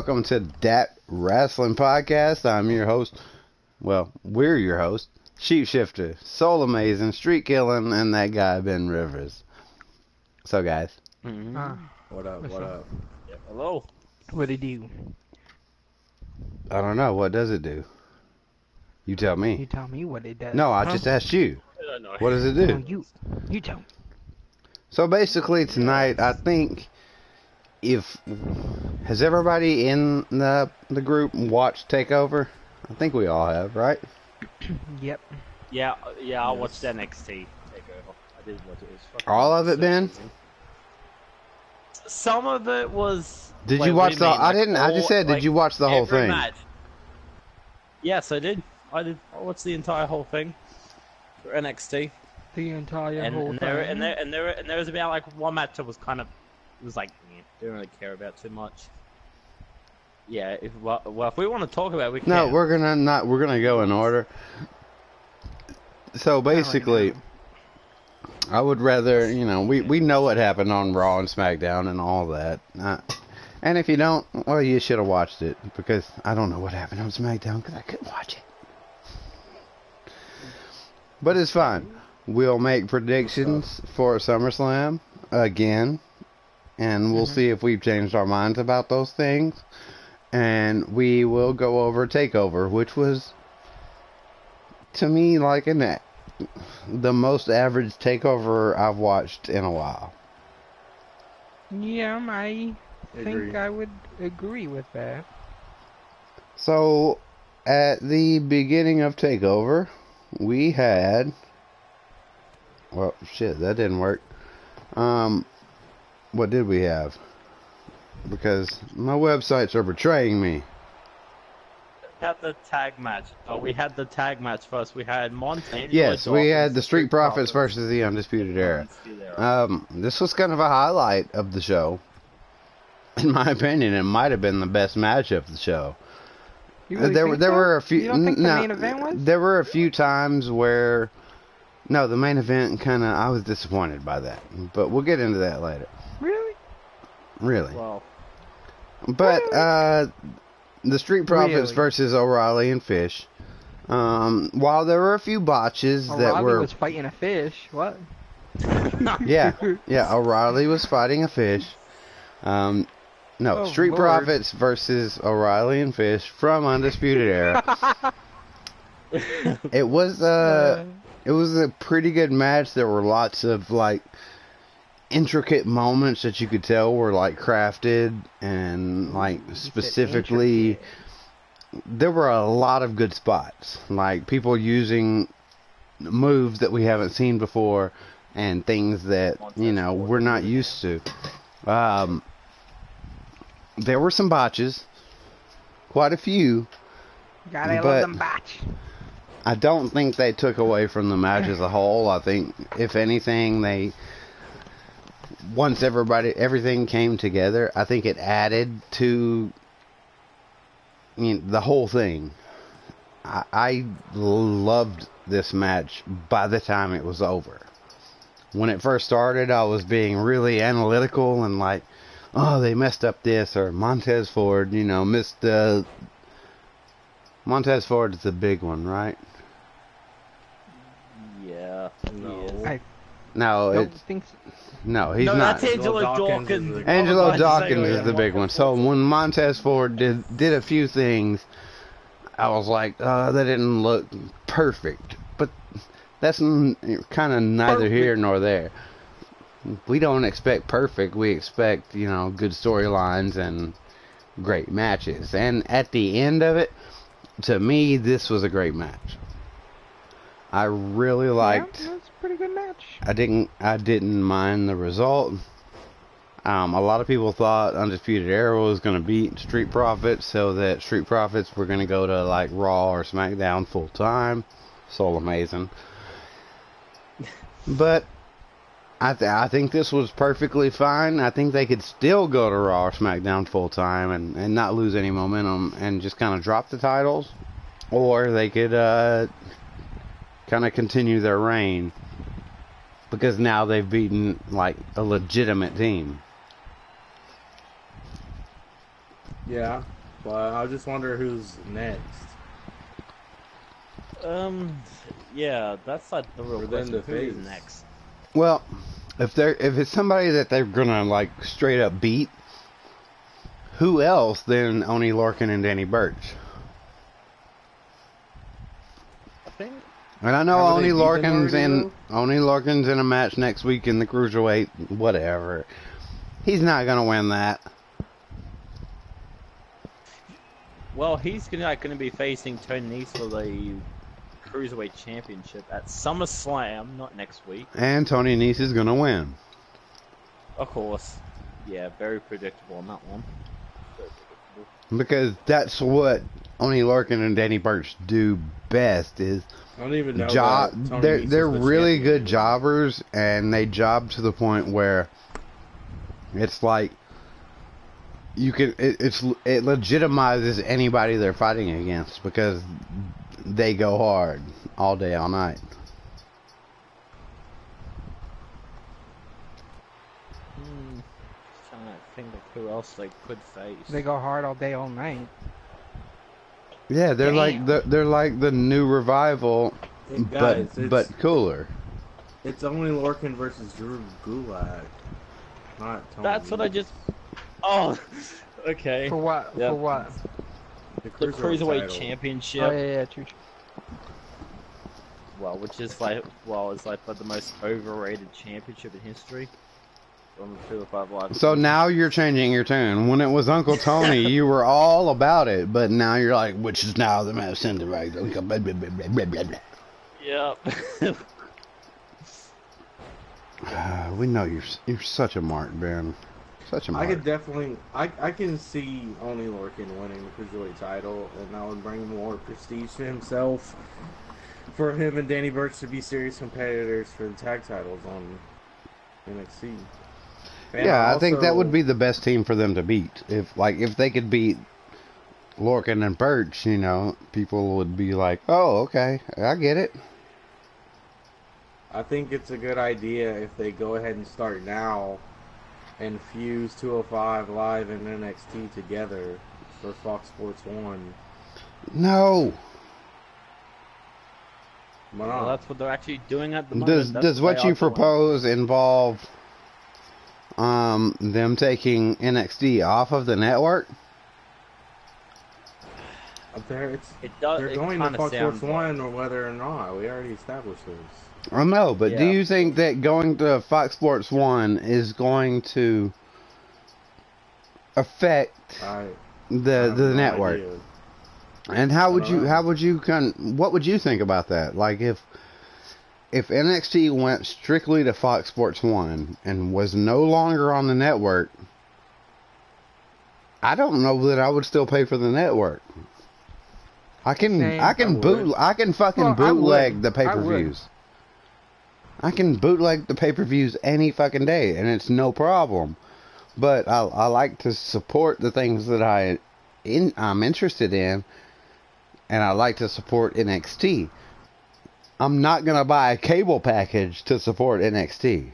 welcome to Dat Wrasslin podcast. I'm your host. Well, we're your host. Sheepshifter, Soulamazin, Streetkilln, and that guy Ben Rivers. So, guys. What up? Yeah, hello. What'd it do? I don't know. What does it do? You tell me. You tell me what it does. No, I just asked you. I don't know. What does it do? No, you tell me. So basically tonight, I think has everybody in the group watched Takeover? I think we all have, right? Yep. Yeah, I watched NXT Takeover. I did watch it. It was All of it, Ben? amazing. Some of it was. Did Wait, you what watch do the? mean? I didn't. I all- just said, did you watch the whole every thing? match? Yes, I did. I watched the entire whole thing for NXT. The entire And, whole and thing. there was about like one match that was kind of, it was like, didn't really care about too much. Yeah, if we want to talk about it, we can. No, we're gonna go in order. So basically, I would rather, we know what happened on Raw and SmackDown and all that. And if you don't, well, you should have watched it, because I don't know what happened on SmackDown because I couldn't watch it. But it's fine. We'll make predictions for SummerSlam again, and we'll see if we've changed our minds about those things. And we will go over Takeover, which was, to me, like the most average Takeover I've watched in a while. Yeah, I Agree. think I would agree with that. So, at the beginning of Takeover, we had... Well, shit, that didn't work. What did we have? Because my websites are betraying me. We had the tag match. Oh, we had the tag match first. We had Montana. Yes, we had the Street Profits versus the Undisputed Era. This was kind of a highlight of the show. In my opinion, it might have been the best match of the show. You really there think there so? were a few. You don't think the main event was? There were a few times where, no, the main event I was disappointed by that. But we'll get into that later. Really? Really. Well, But the Street Profits Really? versus O'Reilly and Fish. While there were a few botches that O'Reilly were was fighting a fish. What? yeah, O'Reilly was fighting a fish. No, Oh, Street Lord. Profits versus O'Reilly and Fish from Undisputed Era. It was a pretty good match. There were lots of like intricate moments that you could tell were like crafted, and like specifically there were a lot of good spots, like people using moves that we haven't seen before and things that we're not used to. There were some botches, quite a few. Gotta love But- them batch. I don't think they took away from the match as a whole. I think, if anything, once everything came together, I think it added to the whole thing. I loved this match by the time it was over. When it first started, I was being really analytical and like, oh, they messed up this, or Montez Ford, missed the... Montez Ford is the big one, right? yeah. No. No, Don't think so. no, he's No, not. that's Angelo Dawkins Dawkins. is the- Angelo I was about to say, Dawkins is the big one. So when Montez Ford did a few things, I was like, they didn't look perfect. But that's kind of neither here nor there. We don't expect perfect. We expect, good storylines and great matches. And at the end of it, to me, this was a great match. I really liked... Yeah, it was a pretty good match. I didn't mind the result. A lot of people thought Undisputed Era was going to beat Street Profits, so that Street Profits were going to go to like Raw or SmackDown full time. Soulamazin. But I think this was perfectly fine. I think they could still go to Raw or SmackDown full time and not lose any momentum and just kind of drop the titles, or they could kind of continue their reign, because now they've beaten like a legitimate team. Yeah, But I just wonder who's next. Yeah, that's like the real For them question. to Who is face. next? Well, if it's somebody that they're gonna like straight up beat, who else than Oni Lorcan and Danny Burch? I think. And I know Haven't they beat them Oni Lorcan's in a match next week in the cruiserweight, whatever. He's not gonna win that. Well, he's gonna be facing Tony Nese for the Cruiserweight Championship at SummerSlam, not next week. And Tony Nese is gonna win. Of course. Yeah, very predictable on that one. Very predictable. Because that's what Oni Lorcan and Danny Burch do best is I don't even know. That Tony they're Nese is they're the really champion. good jobbers, and they job to the point where it's like you can it legitimizes anybody they're fighting against because they go hard all day all night. Trying to think of who else they could face. They go hard all day, all night. Yeah, they're Damn. like the new Revival, Hey, guys, but cooler. It's only Lorcan versus Drew Gulak, not Tony. That's what I just. Oh, okay. For what? Yep. For what? The Cruiserweight title. Championship. Oh, yeah, true. Well, which is like, it's like the most overrated championship in history. On the 205 Live. So now you're changing your tune. When it was Uncle Tony, you were all about it, but now you're like, which is now the most right? Yep. We know you're such a mark, Ben. Such a mark. I could definitely, I can see only Lorcan winning the Cruiserweight title, and that would bring more prestige to himself. For him and Danny Burch to be serious competitors for the tag titles on NXT. And Yeah, I think that also- would be the best team for them to beat. If they could beat Lorcan and Birch, people would be like, "Oh, okay, I get it." I think it's a good idea if they go ahead and start now and fuse 205 Live and NXT together for Fox Sports 1. No. Why Well, not? that's what they're actually doing at the moment. Does what you propose involve them taking NXT off of the network? It does. They're it going to kinda Fox Sports sounds 1 or whether or not. We already established this. I know, but do Yeah. you think that going to Fox Sports 1 is going to affect I the have no network? idea. And what would you think about that? Like if NXT went strictly to Fox Sports 1 and was no longer on the network, I don't know that I would still pay for the network. I can Same. fucking Well, I bootleg would. the pay-per-views. I can bootleg the pay-per-views any fucking day and it's no problem. But I like to support the things that I'm interested in, and I like to support NXT. I'm not going to buy a cable package to support NXT.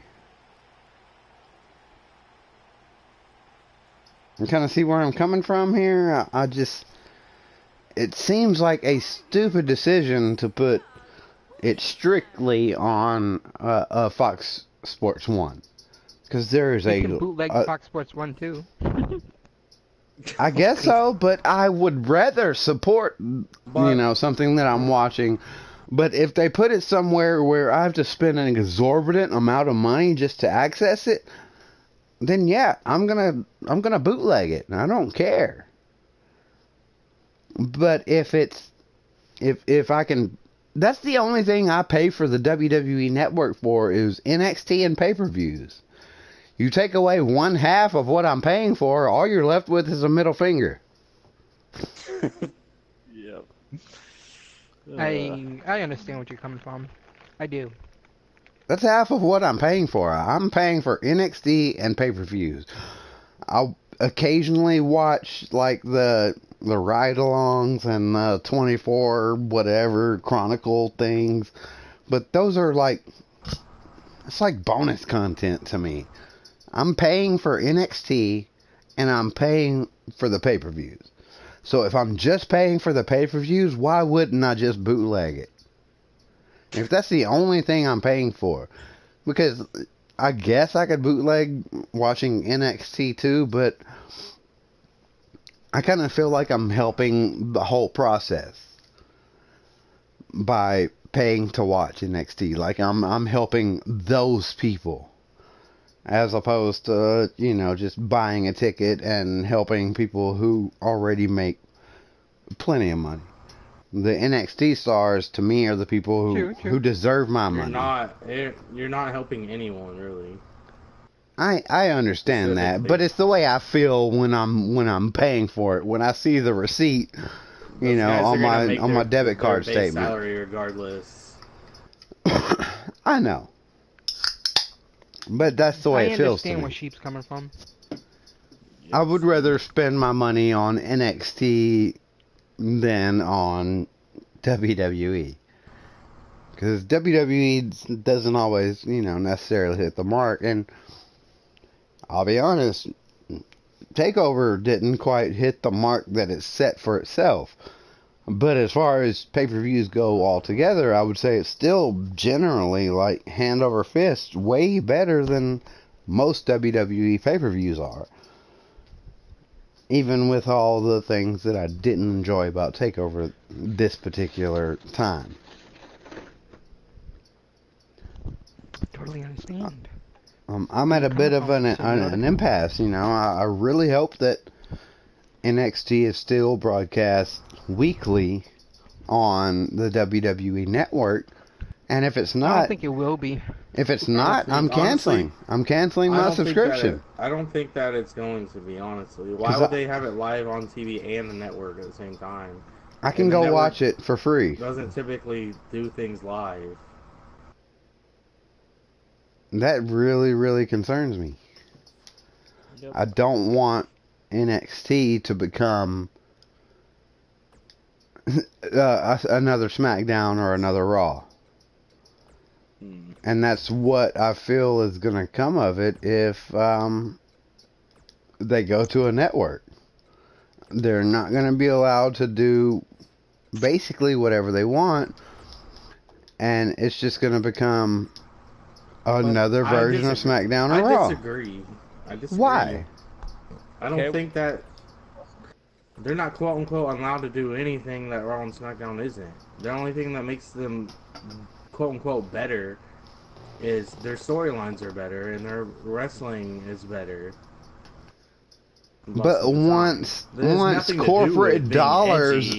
You kind of see where I'm coming from here? It seems like a stupid decision to put it strictly on Fox Sports 1. Because there is You can bootleg Fox Sports 1 too. I guess so, but I would rather support, something that I'm watching. But if they put it somewhere where I have to spend an exorbitant amount of money just to access it, then yeah, I'm gonna bootleg it. I don't care. But if I can, that's the only thing I pay for the WWE Network for is NXT and pay-per-views. You take away one half of what I'm paying for, all you're left with is a middle finger. Yep. I understand what you're coming from. I do. That's half of what I'm paying for. I'm paying for NXT and pay-per-views. I'll occasionally watch like the ride-alongs and the 24 whatever Chronicle things, but those are it's like bonus content to me. I'm paying for NXT and I'm paying for the pay-per-views. So if I'm just paying for the pay-per-views, why wouldn't I just bootleg it? If that's the only thing I'm paying for. Because I guess I could bootleg watching NXT too, but I kind of feel like I'm helping the whole process by paying to watch NXT. Like I'm helping those people, as opposed to, you know, just buying a ticket and helping people who already make plenty of money. The NXT stars, to me, are the people who deserve my money. You're not helping anyone, really. I understand that, but it's the way I feel when I'm paying for it. When I see the receipt, you know, on my debit card statement. Salary regardless. I know, but that's the way it feels to me. I understand where Sheep's coming from. I would rather spend my money on NXT than on WWE, because WWE doesn't always, you know, necessarily hit the mark. And I'll be honest, Takeover didn't quite hit the mark that it's set for itself. But as far as pay-per-views go altogether, I would say it's still generally, like, hand over fist, way better than most WWE pay-per-views are. Even with all the things that I didn't enjoy about Takeover this particular time. Totally understand. I'm at a bit of an impasse, you know. I really hope that NXT is still broadcast weekly on the WWE network. And if it's not, I don't think it will be. If it's not, I'm canceling. I'm canceling my subscription. I don't think that it's going to be, honestly. Why would they have it live on TV and the network at the same time? I can go watch it for free. Doesn't typically do things live. That really, really concerns me. Yep. I don't want NXT to become another SmackDown or another Raw. And that's what I feel is going to come of it if they go to a network. They're not going to be allowed to do basically whatever they want. And it's just going to become another version of SmackDown or Raw. I disagree. Why? I don't think that they're not quote-unquote allowed to do anything that Raw and SmackDown isn't. The only thing that makes them quote-unquote better is their storylines are better and their wrestling is better. But once corporate dollars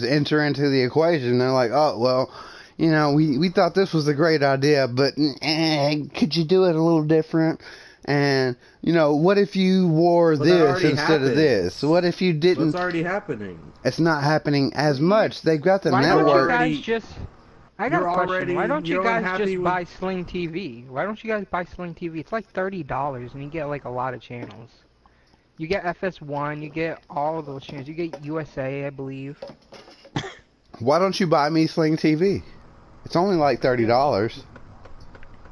enter into the equation, they're like, oh, well, you know, we thought this was a great idea, but could you do it a little different? And, you know, what if you wore this instead of this? What if you didn't? It's already happening. It's not happening as much. They've got the network. Why don't you guys just... I got a question. Why don't you guys just buy Sling TV? Why don't you guys buy Sling TV? It's like $30 and you get like a lot of channels. You get FS1, you get all of those channels. You get USA, I believe. Why don't you buy me Sling TV? It's only like $30.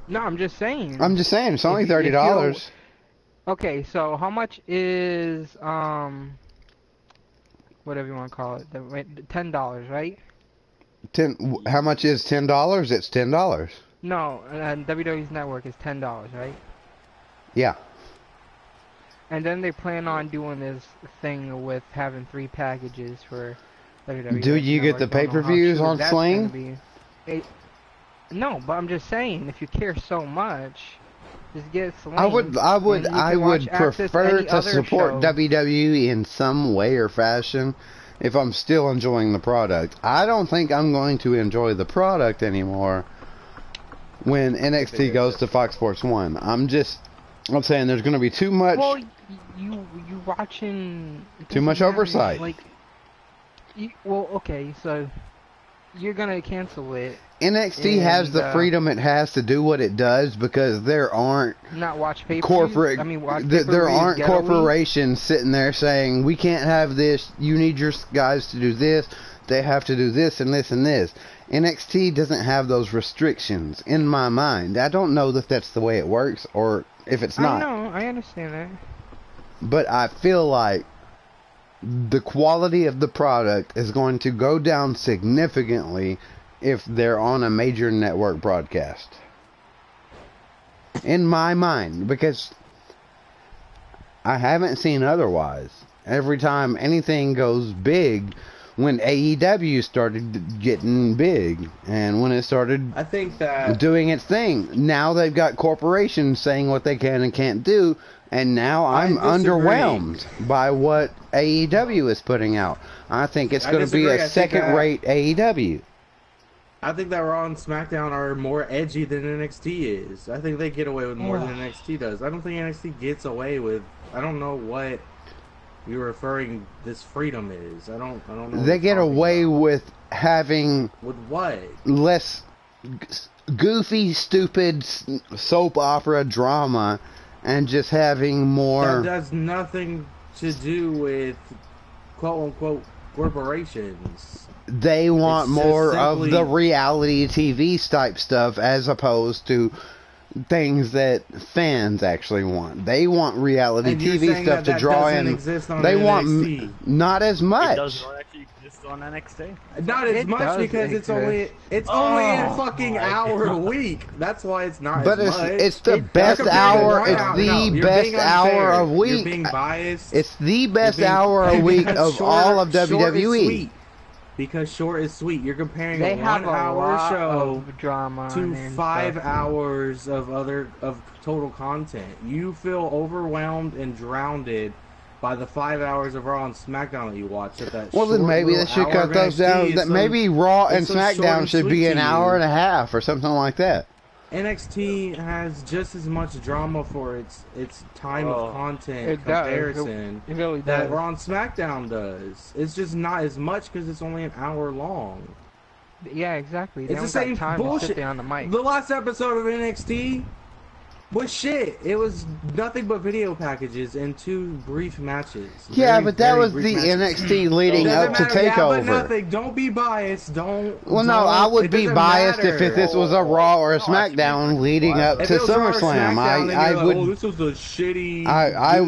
No, I'm just saying. It's only $30. Okay, so how much is whatever you want to call it? $10, right? How much is $10? It's $10. No, and WWE's network is $10, right? Yeah. And then they plan on doing this thing with having 3 packages for WWE. Do you get the pay-per-views on Sling? No, but I'm just saying, if you care so much, just get Sling. I would prefer to support WWE in some way or fashion if I'm still enjoying the product. I don't think I'm going to enjoy the product anymore when NXT goes to Fox Sports 1. I'm saying there's going to be too much. Well, you watching too much oversight. Well, okay, so you're gonna cancel it. NXT has the freedom it has to do what it does because there aren't there aren't corporations sitting there saying we can't have this. You need your guys to do this. They have to do this and this and this. NXT doesn't have those restrictions in my mind. I don't know that that's the way it works or if it's not. I know, I understand that. But I feel like the quality of the product is going to go down significantly if they're on a major network broadcast. In my mind, because I haven't seen otherwise. Every time anything goes big, when AEW started getting big, and when it started I think that doing its thing, now they've got corporations saying what they can and can't do, and now I'm underwhelmed by what AEW is putting out. I think it's going to be a second-rate AEW. I think that Raw and SmackDown are more edgy than NXT is. I think they get away with more than NXT does. I don't think NXT gets away with. I don't know what you're referring this freedom is. I don't know. They get away with having what? Less goofy, stupid soap opera drama, and just having more. That has nothing to do with quote unquote corporations. They want more of the reality TV type stuff as opposed to things that fans actually want. They want reality TV stuff to draw in. They want not as much. It does not actually exist on NXT. Not as much because it's only a fucking hour a week. That's why it's not. But as much. It's the best hour. It's the best hour a week. You're being biased. It's the best hour a week of all of WWE. Because short is sweet. You're comparing a 1 hour show of drama to 5 hours of total content. You feel overwhelmed and drowned by the 5 hours of Raw and SmackDown that you watch. Well, then maybe they should cut those down. That maybe Raw and SmackDown should be an hour and a half or something like that. NXT has just as much drama for its time of content comparison it really does. that Raw and SmackDown does. It's just not as much because it's only an hour long. Yeah, exactly. It's the same bullshit. On the mic. The last episode of NXT was shit. It was nothing but video packages and 2 brief matches. Yeah, but that was the NXT leading up to Takeover. Yeah, but nothing. Don't be biased. Well, no, I would be biased if this was a Raw or a SmackDown leading up to SummerSlam. I would. This was a shitty. I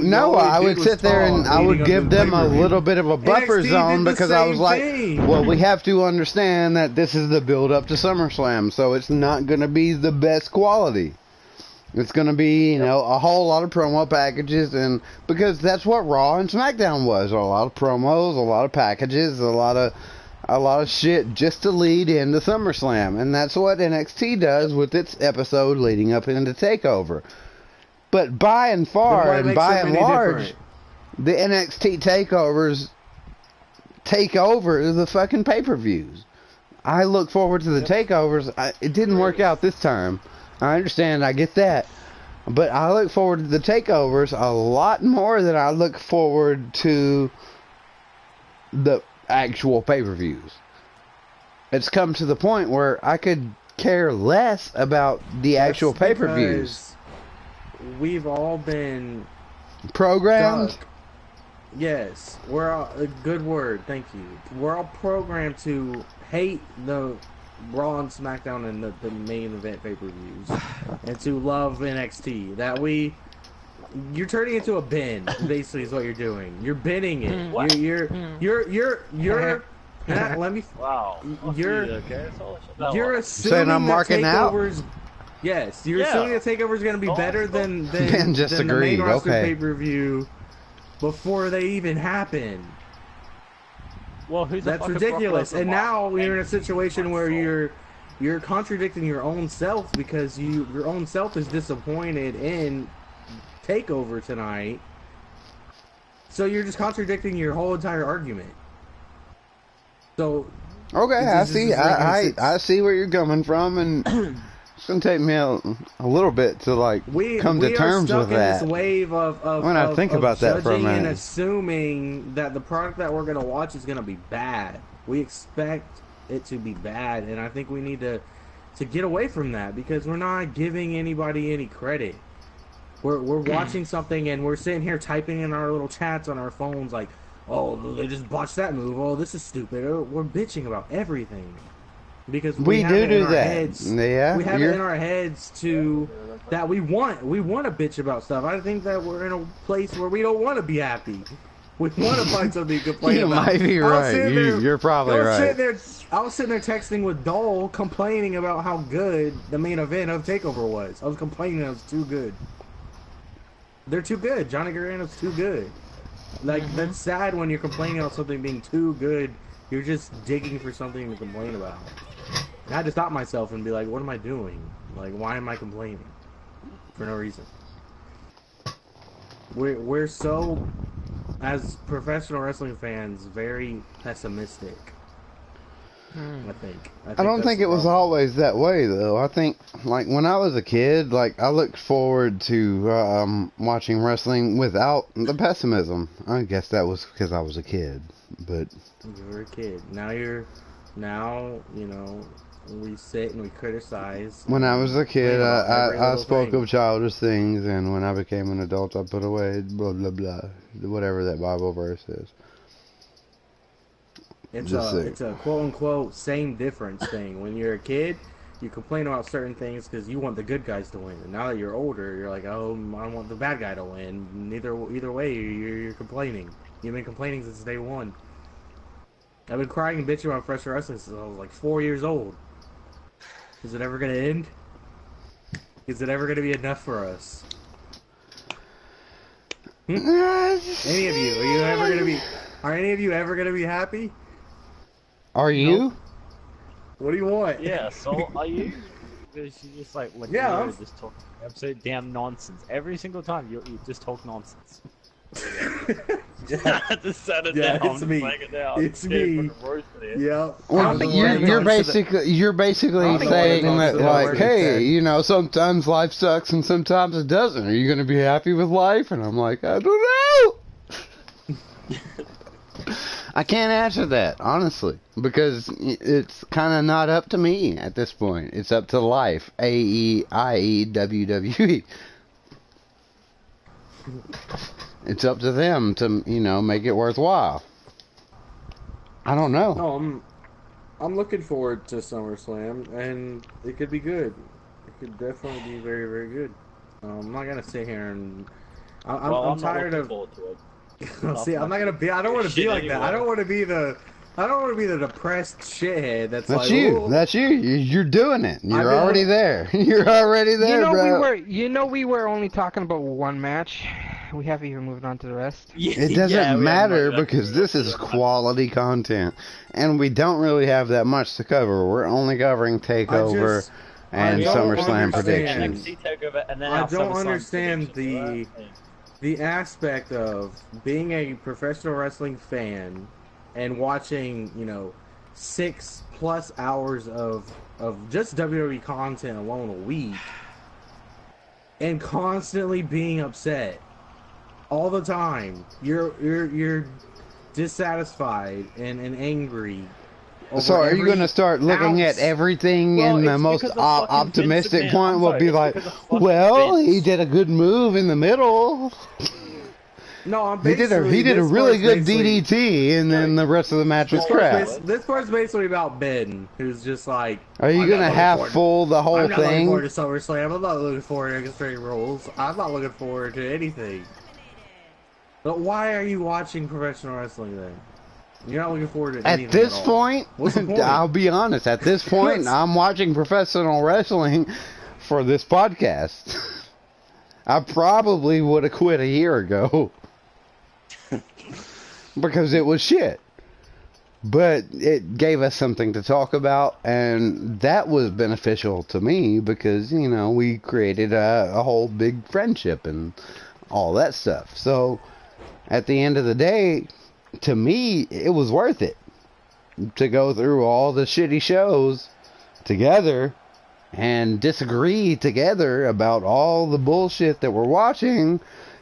would sit there and I would give them a little bit of a buffer zone because I was like, well, we have to understand that this is the build up to SummerSlam, so it's not going to be the best quality. It's going to be, a whole lot of promo packages, and because that's what Raw and SmackDown was. A lot of promos, a lot of packages, a lot of shit just to lead into SummerSlam. And that's what NXT does with its episode leading up into Takeover. But by and far, and by and large, the NXT takeovers take over the fucking pay-per-views. I look forward to the takeovers. It didn't work out this time. I understand, I get that. But I look forward to the takeovers a lot more than I look forward to the actual pay-per-views. It's come to the point where I could care less about the actual pay-per-views. We've all been programmed. Yes, we're all, a good word, thank you. We're all programmed to hate the Raw and SmackDown and the main event pay-per-views, and to love NXT. You're turning into a bin. Basically, is what you're doing. You're binning it. What? You're. Let me. Wow. You're assuming saying I'm marking out. Yes, you're assuming the Takeover is going to be better than the main roster pay-per-view before they even happen. Well, that's ridiculous. And now you're in a situation where you're contradicting your own self because your own self is disappointed in Takeover tonight. So you're just contradicting your whole entire argument. So okay, I see where you're coming from, and it's gonna take me a little bit to come to terms with that. In this wave of when I think about that for a minute, and assuming that the product that we're gonna watch is gonna be bad. We expect it to be bad, and I think we need to get away from that because we're not giving anybody any credit. We're watching something and we're sitting here typing in our little chats on our phones like, oh, they just botched that move. Oh, this is stupid. We're bitching about everything. Because we have it in our heads. Yeah, we have it in our heads that we want to bitch about stuff. I think that we're in a place where we don't want to be happy. We want to find something to complain You about. might be right. You're probably right. I was sitting there texting with Dole, complaining about how good the main event of Takeover was. I was complaining it was too good. They're too good. Johnny Gargano's too good. Like, that's sad when you're complaining about something being too good. You're just digging for something to complain about. I had to stop myself and be like, what am I doing? Like, why am I complaining? For no reason. We're so, as professional wrestling fans, very pessimistic. I think I don't think it was always that way, though. I think, like, when I was a kid, like, I looked forward to watching wrestling without the pessimism. I guess that was because I was a kid, but... You were a kid. Now, you know, we sit and we criticize. When I was a kid, I spoke of childish things, and when I became an adult, I put away blah, blah, blah, whatever that Bible verse is. It's a quote-unquote same difference thing. When you're a kid, you complain about certain things because you want the good guys to win. And now that you're older, you're like, oh, I want the bad guy to win. Either way, you're complaining. You've been complaining since day one. I've been crying and bitching about professional wrestling since I was like 4 years old. Is it ever going to end? Is it ever going to be enough for us? Any of you? Are any of you ever going to be happy? Are you? Nope. What do you want? Yeah, so are you? Because you just like yeah, you're just talking absolute damn nonsense. Every single time you just talk nonsense. Just set it down. It's me. It's me. Yeah. Well, you're basically saying that, like, hey, you know, sometimes life sucks and sometimes it doesn't. Are you going to be happy with life? And I'm like, I don't know. I can't answer that, honestly, because it's kind of not up to me at this point. It's up to life. AEIE WWE. It's up to them to, you know, make it worthwhile. I don't know. No, I'm looking forward to SummerSlam, and it could be good. It could definitely be very, very good. I'm not gonna sit here and I'm tired of. See, I'm not gonna be. I don't want to be like that. I don't want to be the depressed shithead. That's like you. Ooh. That's you. You're doing it. You're already there. You're already there, bro. We were only talking about one match. We haven't even moved on to the rest. It doesn't matter because this is quality content, and we don't really have that much to cover. We're only covering Takeover and SummerSlam predictions. I don't understand the aspect of being a professional wrestling fan and watching, you know, 6+ hours of just WWE content alone a week and constantly being upset all the time. You're dissatisfied and angry. So are you going to start looking at everything in the most optimistic point? Will be like, well, he did a good move in the middle. No, I'm he did a really good DDT, and then the rest of the match was crap. This part's basically about Ben, who's just like, are you going to half full the whole thing? I'm not looking forward to SummerSlam. I'm not looking forward to Extreme Rules. I'm not looking forward to anything. But why are you watching professional wrestling then? You're not looking forward to anything at this point. What's the point? I'll be honest. At this point, I'm watching professional wrestling for this podcast. I probably would have quit a year ago because it was shit. But it gave us something to talk about, and that was beneficial to me because, you know, we created a whole big friendship and all that stuff. So at the end of the day, to me, it was worth it to go through all the shitty shows together and disagree together about all the bullshit that we're watching.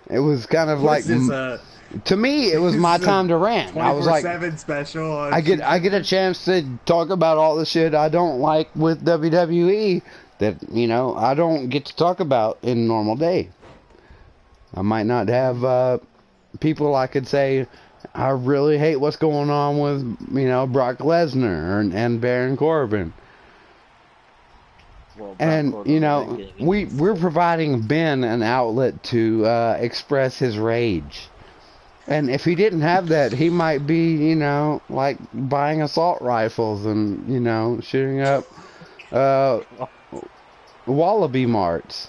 It was kind of like, to me, it was my time to rant. I was like, 24/7 special. I get a chance to talk about all the shit I don't like with WWE that, you know, I don't get to talk about in normal day. I might not have people I could say, I really hate what's going on with, you know, Brock Lesnar and Baron Corbin. Well, and, you know, we're providing Ben an outlet to express his rage. And if he didn't have that, he might be, you know, like buying assault rifles and, you know, shooting up wallaby marts.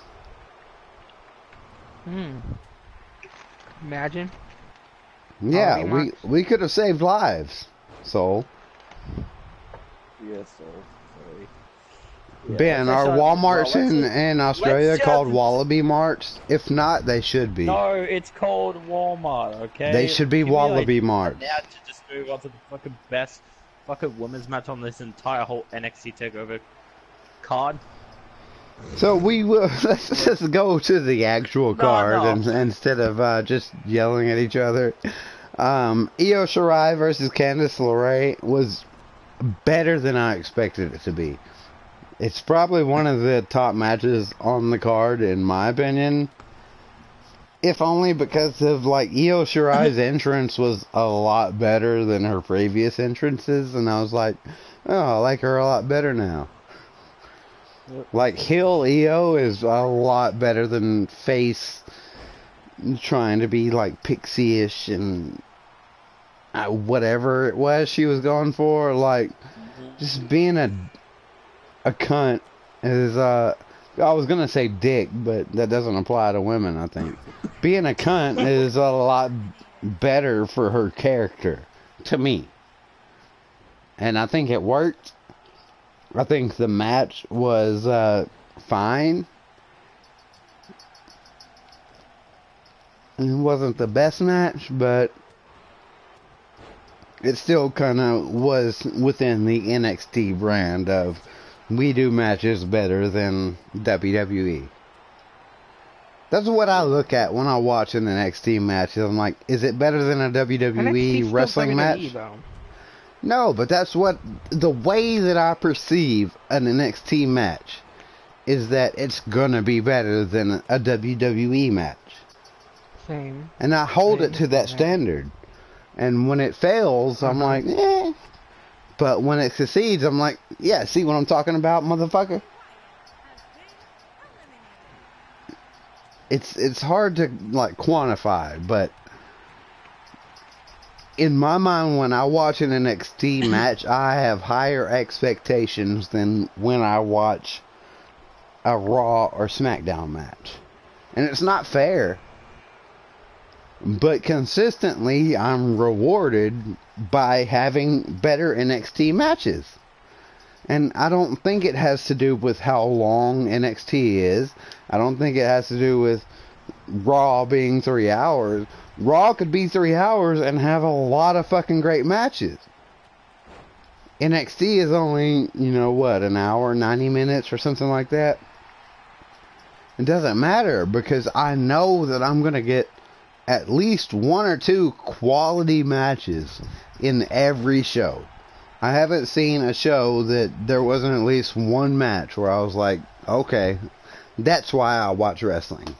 Imagine. Yeah, we could have saved lives, Soul. Yes, sir. Sorry. Yeah, Ben, are Walmarts in Australia called Wallaby Marts? If not, they should be. No, it's called Walmart, okay? They should be Wallaby Marts. Now to just move on to the fucking best fucking women's match on this entire whole NXT Takeover card. So we will, let's just go to the actual card and instead of just yelling at each other. Io Shirai versus Candice LeRae was better than I expected it to be. It's probably one of the top matches on the card, in my opinion. If only because of, like, Io Shirai's entrance was a lot better than her previous entrances, and I was like, oh, I like her a lot better now. Like, heel Io is a lot better than face trying to be, like, pixie-ish and whatever it was she was going for. Like, just being a cunt is, I was gonna say dick, but that doesn't apply to women, I think. Being a cunt is a lot better for her character, to me. And I think it worked. I think the match was, fine. It wasn't the best match, but it still kind of was within the NXT brand of we do matches better than WWE. That's what I look at when I watch an NXT match. I'm like, is it better than a WWE wrestling match? Though. No, but that's what the way that I perceive an NXT match is that it's gonna be better than a WWE match. Same. And I hold it to that standard. And when it fails, I'm like, eh. But when it succeeds, I'm like, yeah, see what I'm talking about, motherfucker? It's hard to, like, quantify, but in my mind, when I watch an NXT match, I have higher expectations than when I watch a Raw or SmackDown match. And it's not fair. But consistently, I'm rewarded by having better NXT matches. And I don't think it has to do with how long NXT is. I don't think it has to do with Raw being 3 hours. Raw could be 3 hours and have a lot of fucking great matches. NXT is only, you know what, an hour, 90 minutes or something like that. It doesn't matter because I know that I'm going to get at least 1 or 2 quality matches in every show. I haven't seen a show that there wasn't at least one match where I was like, okay, that's why I watch wrestling.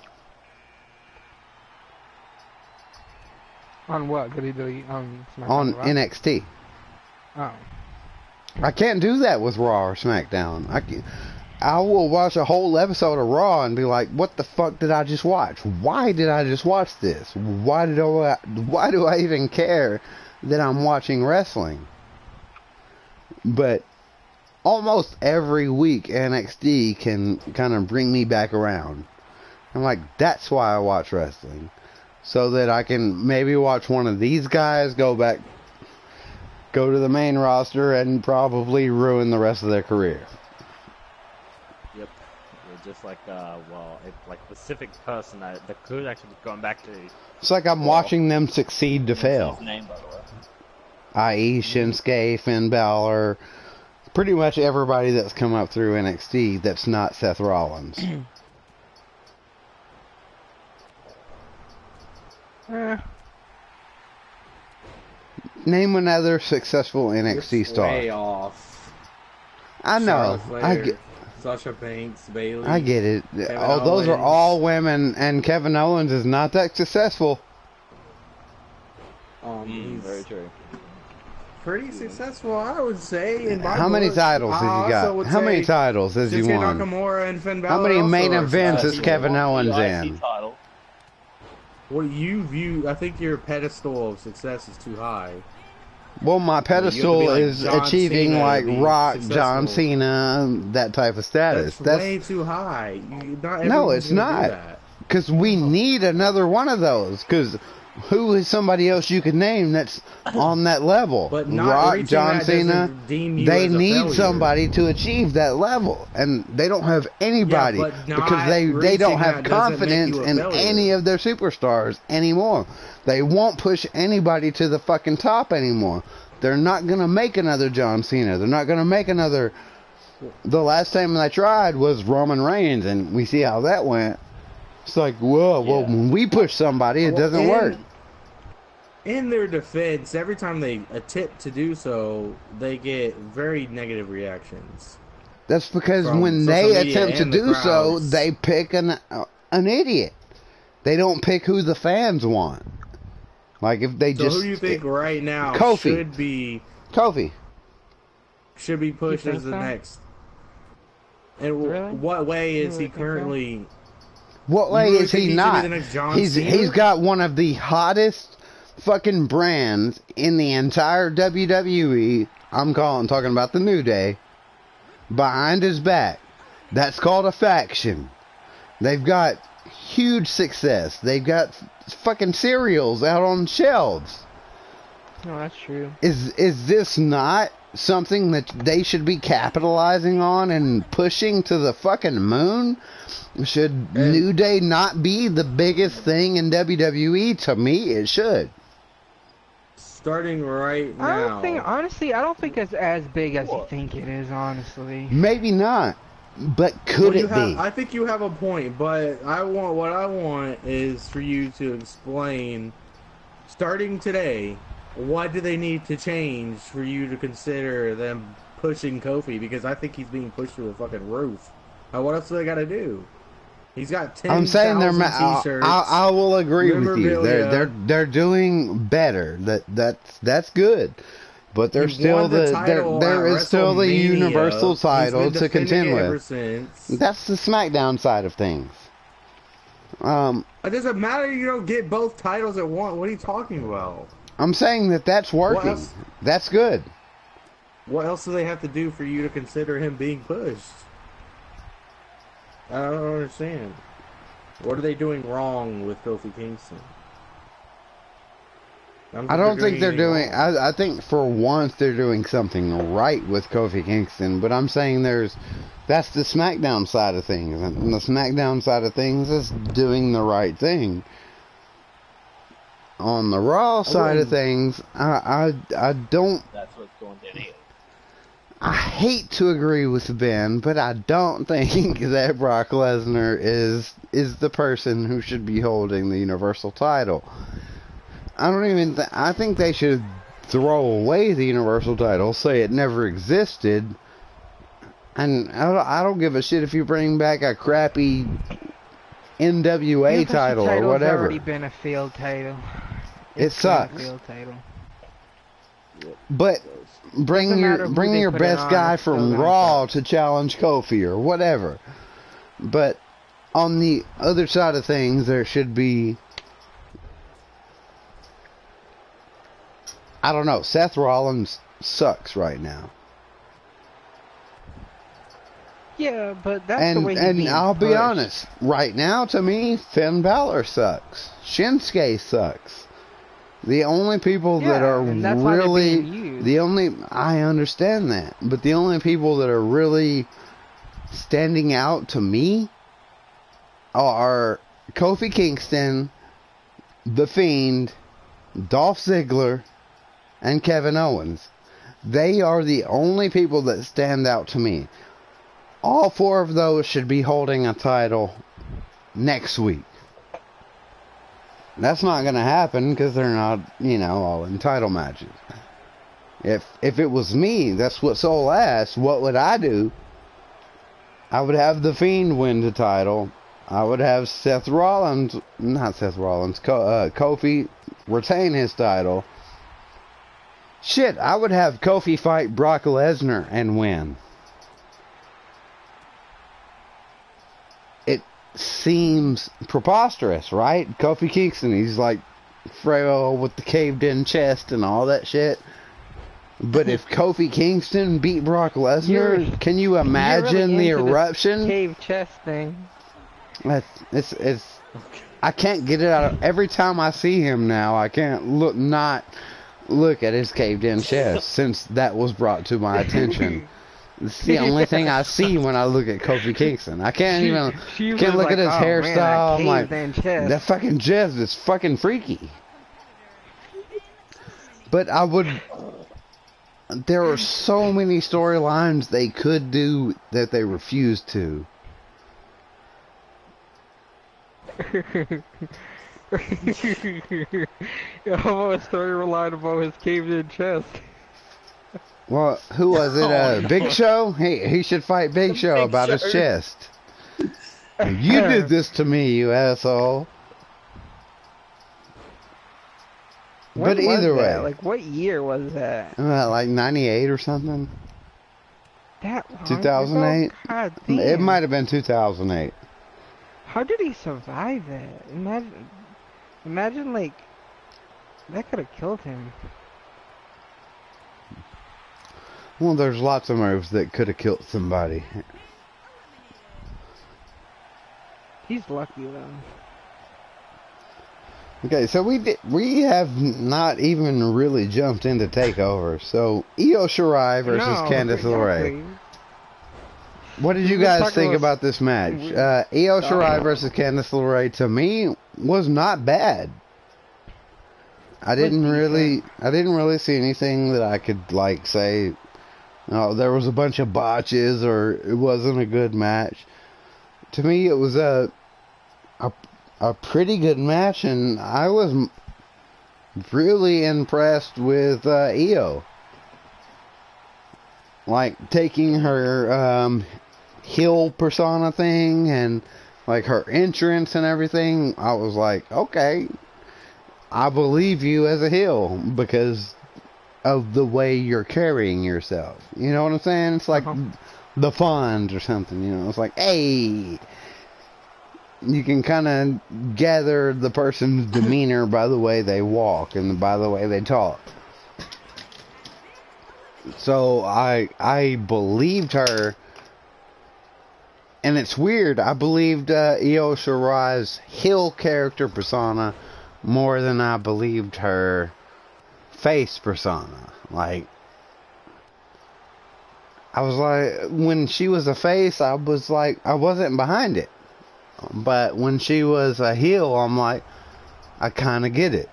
On what? WWE? On NXT. Oh. I can't do that with Raw or SmackDown. I will watch a whole episode of Raw and be like, what the fuck did I just watch? Why did I just watch this? Why do I even care that I'm watching wrestling? But almost every week NXT can kind of bring me back around. I'm like, that's why I watch wrestling. So that I can maybe watch one of these guys go to the main roster and probably ruin the rest of their career. Yep. Yeah, just like, like Pacific person that could actually be going back to. It's like I'm watching them succeed to fail. His name, by the way. I.e. Shinsuke, Finn Balor, pretty much everybody that's come up through NXT that's not Seth Rollins. Name another successful NXT star. Way off. I know. I get Sasha Banks, Bayley. I get it. Those are all women, and Kevin Owens is not that successful. He's very true. Pretty successful, I would say. In How many titles has he got? How many titles has he won? Nakamura and Finn Balor. How many main events is Kevin Owens in? What you view, I think your pedestal of success is too high. Well, my pedestal like is John achieving Cena like to be Rock, successful. John Cena, that type of status. That's way too high. No, it's not. Because we need another one of those. Because who is somebody else you could name that's on that level? But not Rock, John Cena. They need somebody to achieve that level, and they don't have anybody because they don't have confidence in any of their superstars anymore. They won't push anybody to the fucking top anymore. They're not gonna make another John Cena. They're not gonna make another. The last time they tried was Roman Reigns, and we see how that went. It's like, whoa, well, when we push somebody, it doesn't work. In their defense, every time they attempt to do so, they get very negative reactions. That's because when they attempt to do so, they pick an idiot. They don't pick who the fans want. Like if they just. So who do you think right now Kofi should be? Kofi should be pushed as the next. And what way is he currently? What way is he not? He's got one of the hottest fucking brands in the entire WWE. I'm talking about the New Day. Behind his back. That's called a faction. They've got huge success. They've got fucking cereals out on shelves. No, that's true. Is this not something that they should be capitalizing on and pushing to the fucking moon? Should New Day not be the biggest thing in WWE? To me, it should. Starting right now. I don't think it's as big as you think it is, honestly. Maybe not. But could it be? I think you have a point, but what I want is for you to explain, starting today, what do they need to change for you to consider them pushing Kofi? Because I think he's being pushed to the fucking roof. What else do they got to do? He's got 10,000 I'm saying t-shirts. I will agree with you. They're doing better. That's good. But there is still the Universal title to contend with. That's the SmackDown side of things. It doesn't matter. You don't get both titles at once. What are you talking about? I'm saying that's working. That's good. What else do they have to do for you to consider him being pushed? I don't understand. What are they doing wrong with Kofi Kingston? I don't think they're doing. I think for once they're doing something right with Kofi Kingston, but I'm saying that's the SmackDown side of things, and the SmackDown side of things is doing the right thing. On the Raw side of things, I don't. That's what's going down here. I hate to agree with Ben, but I don't think that Brock Lesnar is the person who should be holding the Universal title. I don't even. I think they should throw away the Universal title, say it never existed, and I don't give a shit if you bring back a crappy NWA title or whatever. It's already been a field title. It sucks. But bring your best guy from Raw to challenge Kofi or whatever. But on the other side of things, there should be. I don't know. Seth Rollins sucks right now. Yeah, but that's the way he's And I'll be pushed. honest. Right now, to me, Finn Balor sucks. Shinsuke sucks. The only people that are really... I understand that. But the only people that are really standing out to me are Kofi Kingston, The Fiend, Dolph Ziggler, and Kevin Owens. They are the only people that stand out to me. All four of those should be holding a title next week. That's not going to happen because they're not, all in title matches. If it was me, that's what Soul asked, what would I do? I would have The Fiend win the title. I would have Kofi retain his title. Shit, I would have Kofi fight Brock Lesnar and win. seems preposterous, right? Kofi Kingston, he's like frail with the caved-in chest and all that shit. But if Kofi Kingston beat Brock Lesnar, can you imagine the eruption? Cave chest thing. It's I can't get it out. Every time I see him now, I can't not look at his caved-in chest since that was brought to my attention. It's the only thing I see when I look at Kofi Kingston. I can't can't look at his hairstyle. I'm like, that fucking chest is fucking freaky. But there are so many storylines they could do that they refused to. Almost storyline about his caved-in chest. Well, who was it? Big Show? He should fight Big Show about his chest. You did this to me, you asshole. But either way. Like, what year was that? Like 98 or something? That long 2008? God damn. It might have been 2008. How did he survive that? Imagine like, that could have killed him. Well, there's lots of moves that could have killed somebody. He's lucky though. Okay, so we have not even really jumped into Takeover. So Io Shirai versus Candice LeRae. What did you guys think about this match? Io Shirai versus Candice LeRae to me was not bad. I didn't really see anything that I could like say, oh, there was a bunch of botches or it wasn't a good match. To me, it was a pretty good match, and I was really impressed with Io. Like, taking her heel persona thing and like her entrance and everything, I was like, okay, I believe you as a heel because of the way you're carrying yourself. You know what I'm saying? It's like the Fonz or something, you know. It's like, hey, you can kind of gather the person's demeanor by the way they walk and by the way they talk. So I believed her, and it's weird. I believed Io Shirai's heel character persona more than I believed her face persona. Like, I was like, when she was a face, I was like, I wasn't behind it. But when she was a heel, I'm like, I kind of get it.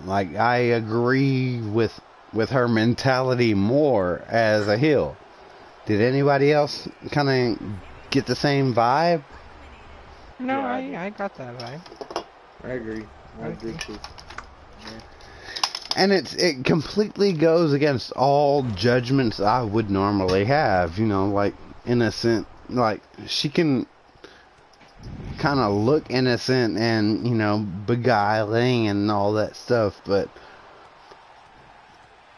Like, I agree with her mentality more as a heel. Did anybody else kind of get the same vibe? No, yeah, I got that vibe. I agree. I agree too. And it completely goes against all judgments I would normally have. You know, like, innocent. Like, she can kind of look innocent and, you know, beguiling and all that stuff, but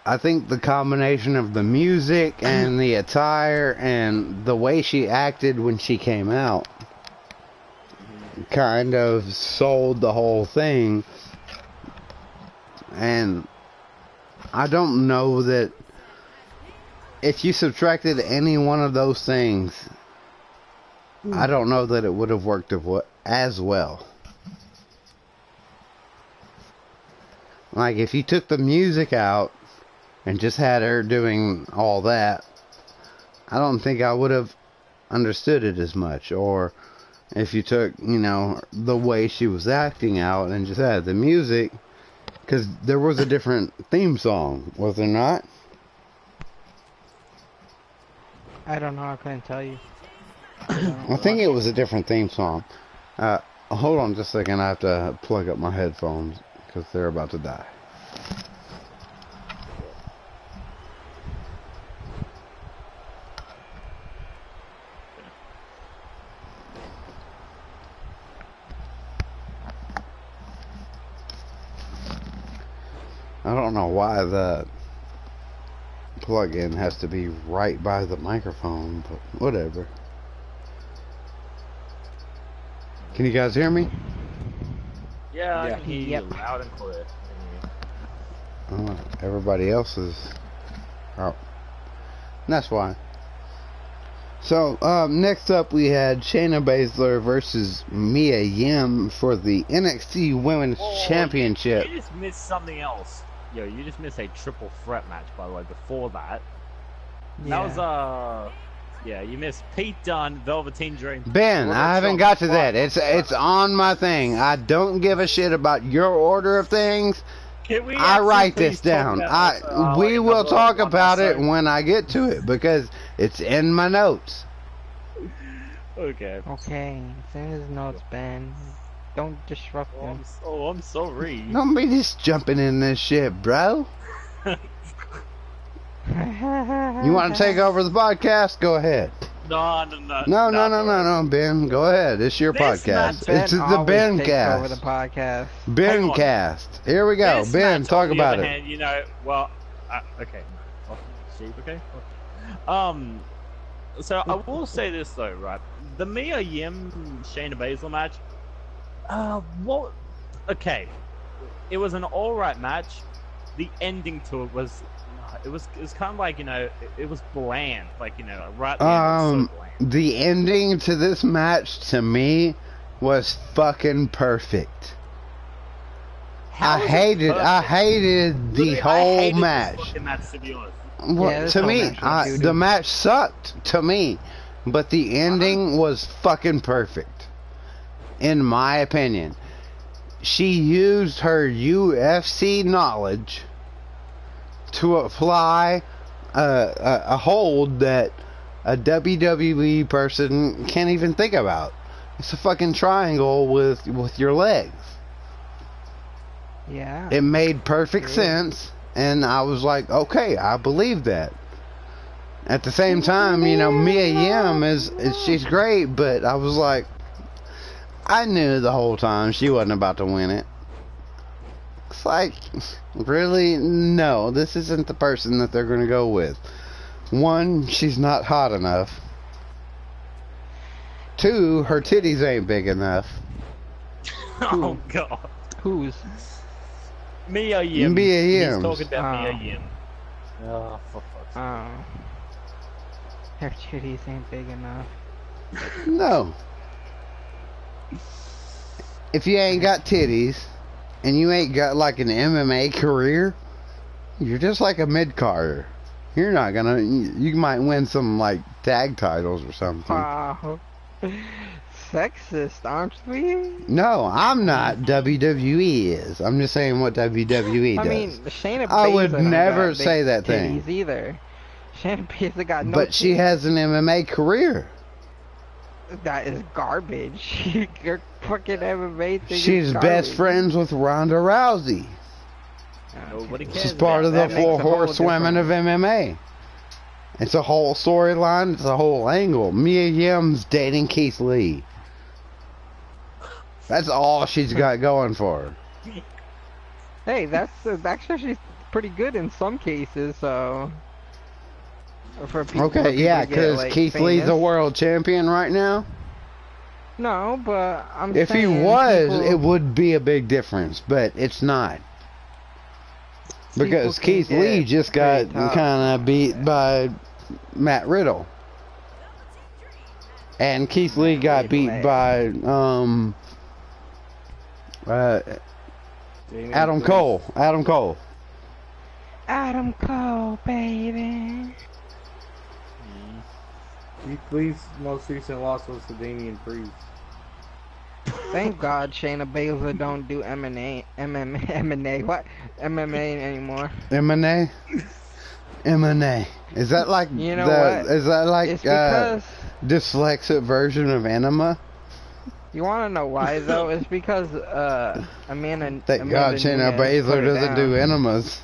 I think the combination of the music and the attire and the way she acted when she came out kind of sold the whole thing. And I don't know that if you subtracted any one of those things, I don't know that it would have worked as well. Like, if you took the music out and just had her doing all that, I don't think I would have understood it as much. Or if you took, you know, the way she was acting out and just had the music, because there was a different theme song, was there not? I don't know, I couldn't tell you. I think it was a different theme song. Hold on just a second, I have to plug up my headphones because they're about to die. I don't know why the plug-in has to be right by the microphone, but whatever. Can you guys hear me? Yeah, I can hear you loud and clear. Everybody else is out. That's why. So, next up we had Shayna Baszler versus Mia Yim for the NXT Women's Championship. You just missed something else. Yo, you just missed a triple threat match, by the way, before that. Yeah. That was, yeah, you missed Pete Dunne, Velveteen Dream. Ben, I haven't got to that. It's on my thing. I don't give a shit about your order of things. I write this down. We will talk about it when I get to it because it's in my notes. Okay. Okay, it's in his notes, Ben. Don't disrupt him. I'm sorry. Don't be just jumping in this shit, bro. You want to take over the podcast? Go ahead. No, Ben. Go ahead. It's your podcast. It's the Ben cast. Over the podcast. Ben cast. Here we go. This Ben, match, talk on the about other it. hand, you know, well, okay. Sheep, okay. So I will say this though, right? The Mia Yim Shayna Baszler match. Well, okay. It was an alright match. The ending to it was. It was kind of like, you know, it was bland, like, you know, right at the end, it was so bland. The ending to this match to me was fucking perfect. I hated the whole match. Fucking match, to be honest. Well, Yeah, to me, the match sucked to me, but the ending was fucking perfect, in my opinion. She used her UFC knowledge to apply a hold that a WWE person can't even think about. It's a fucking triangle with your legs. Yeah. It made perfect sense, and I was like, okay, I believe that. At the same time, you know, Mia Yim she's great, but I was like, I knew the whole time she wasn't about to win it. It's like, really? No, this isn't the person that they're going to go with. One, she's not hot enough. Two, her titties ain't big enough. Oh, God. Who's? Mia Yim. Mia Yim. He's talking about Mia Yim. Oh, for fuck's sake. Her titties ain't big enough. No. If you ain't got titties, and you ain't got like an MMA career, you're just like a mid-carder. You're not gonna, you might win some like tag titles or something. Wow. Sexist, aren't we? No, I'm not. WWE is. I'm just saying what WWE does. I mean, Shayna Baszler I would don't never got big say that thing. titties either. Shayna Baszler got no But she has an MMA career. That is garbage. Your fucking MMA thing She's is garbage. best friends with Ronda Rousey. Nobody cares. She's part of the That makes a whole 4 women of MMA. It's a whole storyline. It's a whole angle. Mia Yim's dating Keith Lee. That's all she's got going for her. Hey, that's actually she's pretty good in some cases. So for people, Okay, yeah, because like, Keith Lee's a world champion right now. No, but I'm If he saying was, people, it would be a big difference, but it's not. Because people can Keith Lee get just got pretty tough. kind of beat by Matt Riddle. And Keith Lee got beat by Adam Cole. Adam Cole, baby. Keith Lee's most recent loss was to Damian Priest. Thank God Shayna Baszler don't do MMA anymore. MMA. Is that like You know what? Is that like It's because dyslexic version of enema? you want to know why though? It's because Amanda. Thank God Shayna Baszler doesn't do enemas.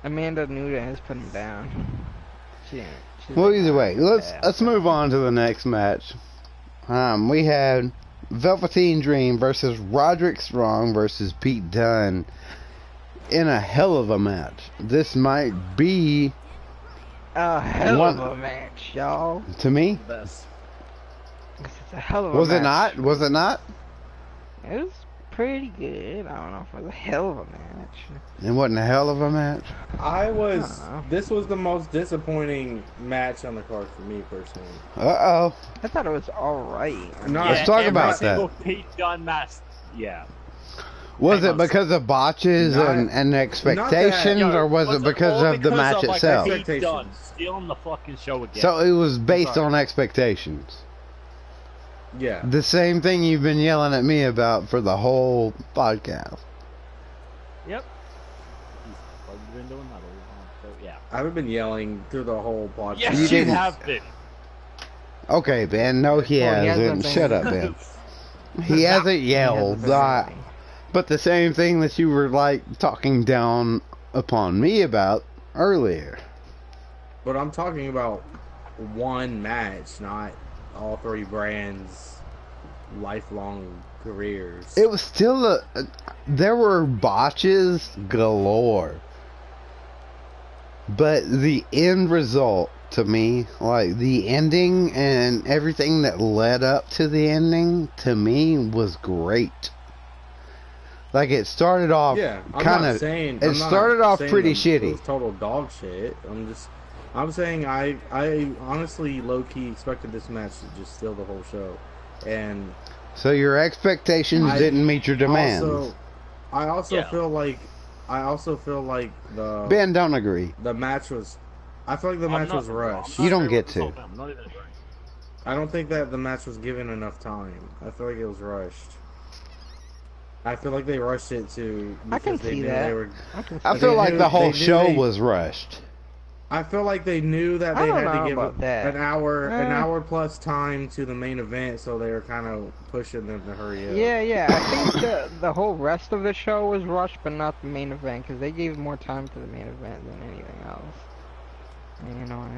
Amanda Nunes put him down. She's Well, like, either way, yeah. let's move on to the next match. We had Velveteen Dream versus Roderick Strong versus Pete Dunne in a hell of a match. This might be a hell of a match, y'all. to me. Best. This is a hell of a Was match. it not? Was it not? It was pretty good. I don't know if it was a hell of a match. It wasn't a hell of a match. This was the most disappointing match on the card for me personally. Uh-oh. I thought it was alright. No, Let's talk about that. Every single Pete Dunne match, yeah. Was it because of botches and expectations, or was it because of the match itself? Pete Dunne stealing the fucking show again. So it was based on expectations. Yeah. The same thing you've been yelling at me about for the whole podcast. Yep. He's been doing that all so yeah. I haven't been yelling through the whole podcast. Yes, you have been. Okay, Ben. No, he hasn't. Shut up, Ben. He hasn't yelled. But the same thing that you were, like, talking down upon me about earlier. But I'm talking about one match, not all three brands' lifelong careers. It was still there were botches galore. But the end result, to me, like, the ending and everything that led up to the ending, to me, was great. Like, it started off kind of. It started off pretty shitty. It was total dog shit. I'm saying I honestly low key expected this match to just steal the whole show, and so your expectations didn't meet your demands. I also feel like the Ben don't agree. The match was. I feel like the match was rushed. You don't get to. I don't think that the match was given enough time. I feel like it was rushed. I feel like they rushed it too. I can see that. I feel like the whole show was rushed. I feel like they knew that they had to give an hour plus time to the main event, so they were kind of pushing them to hurry up. Yeah. I think the whole rest of the show was rushed, but not the main event, because they gave more time to the main event than anything else. You know what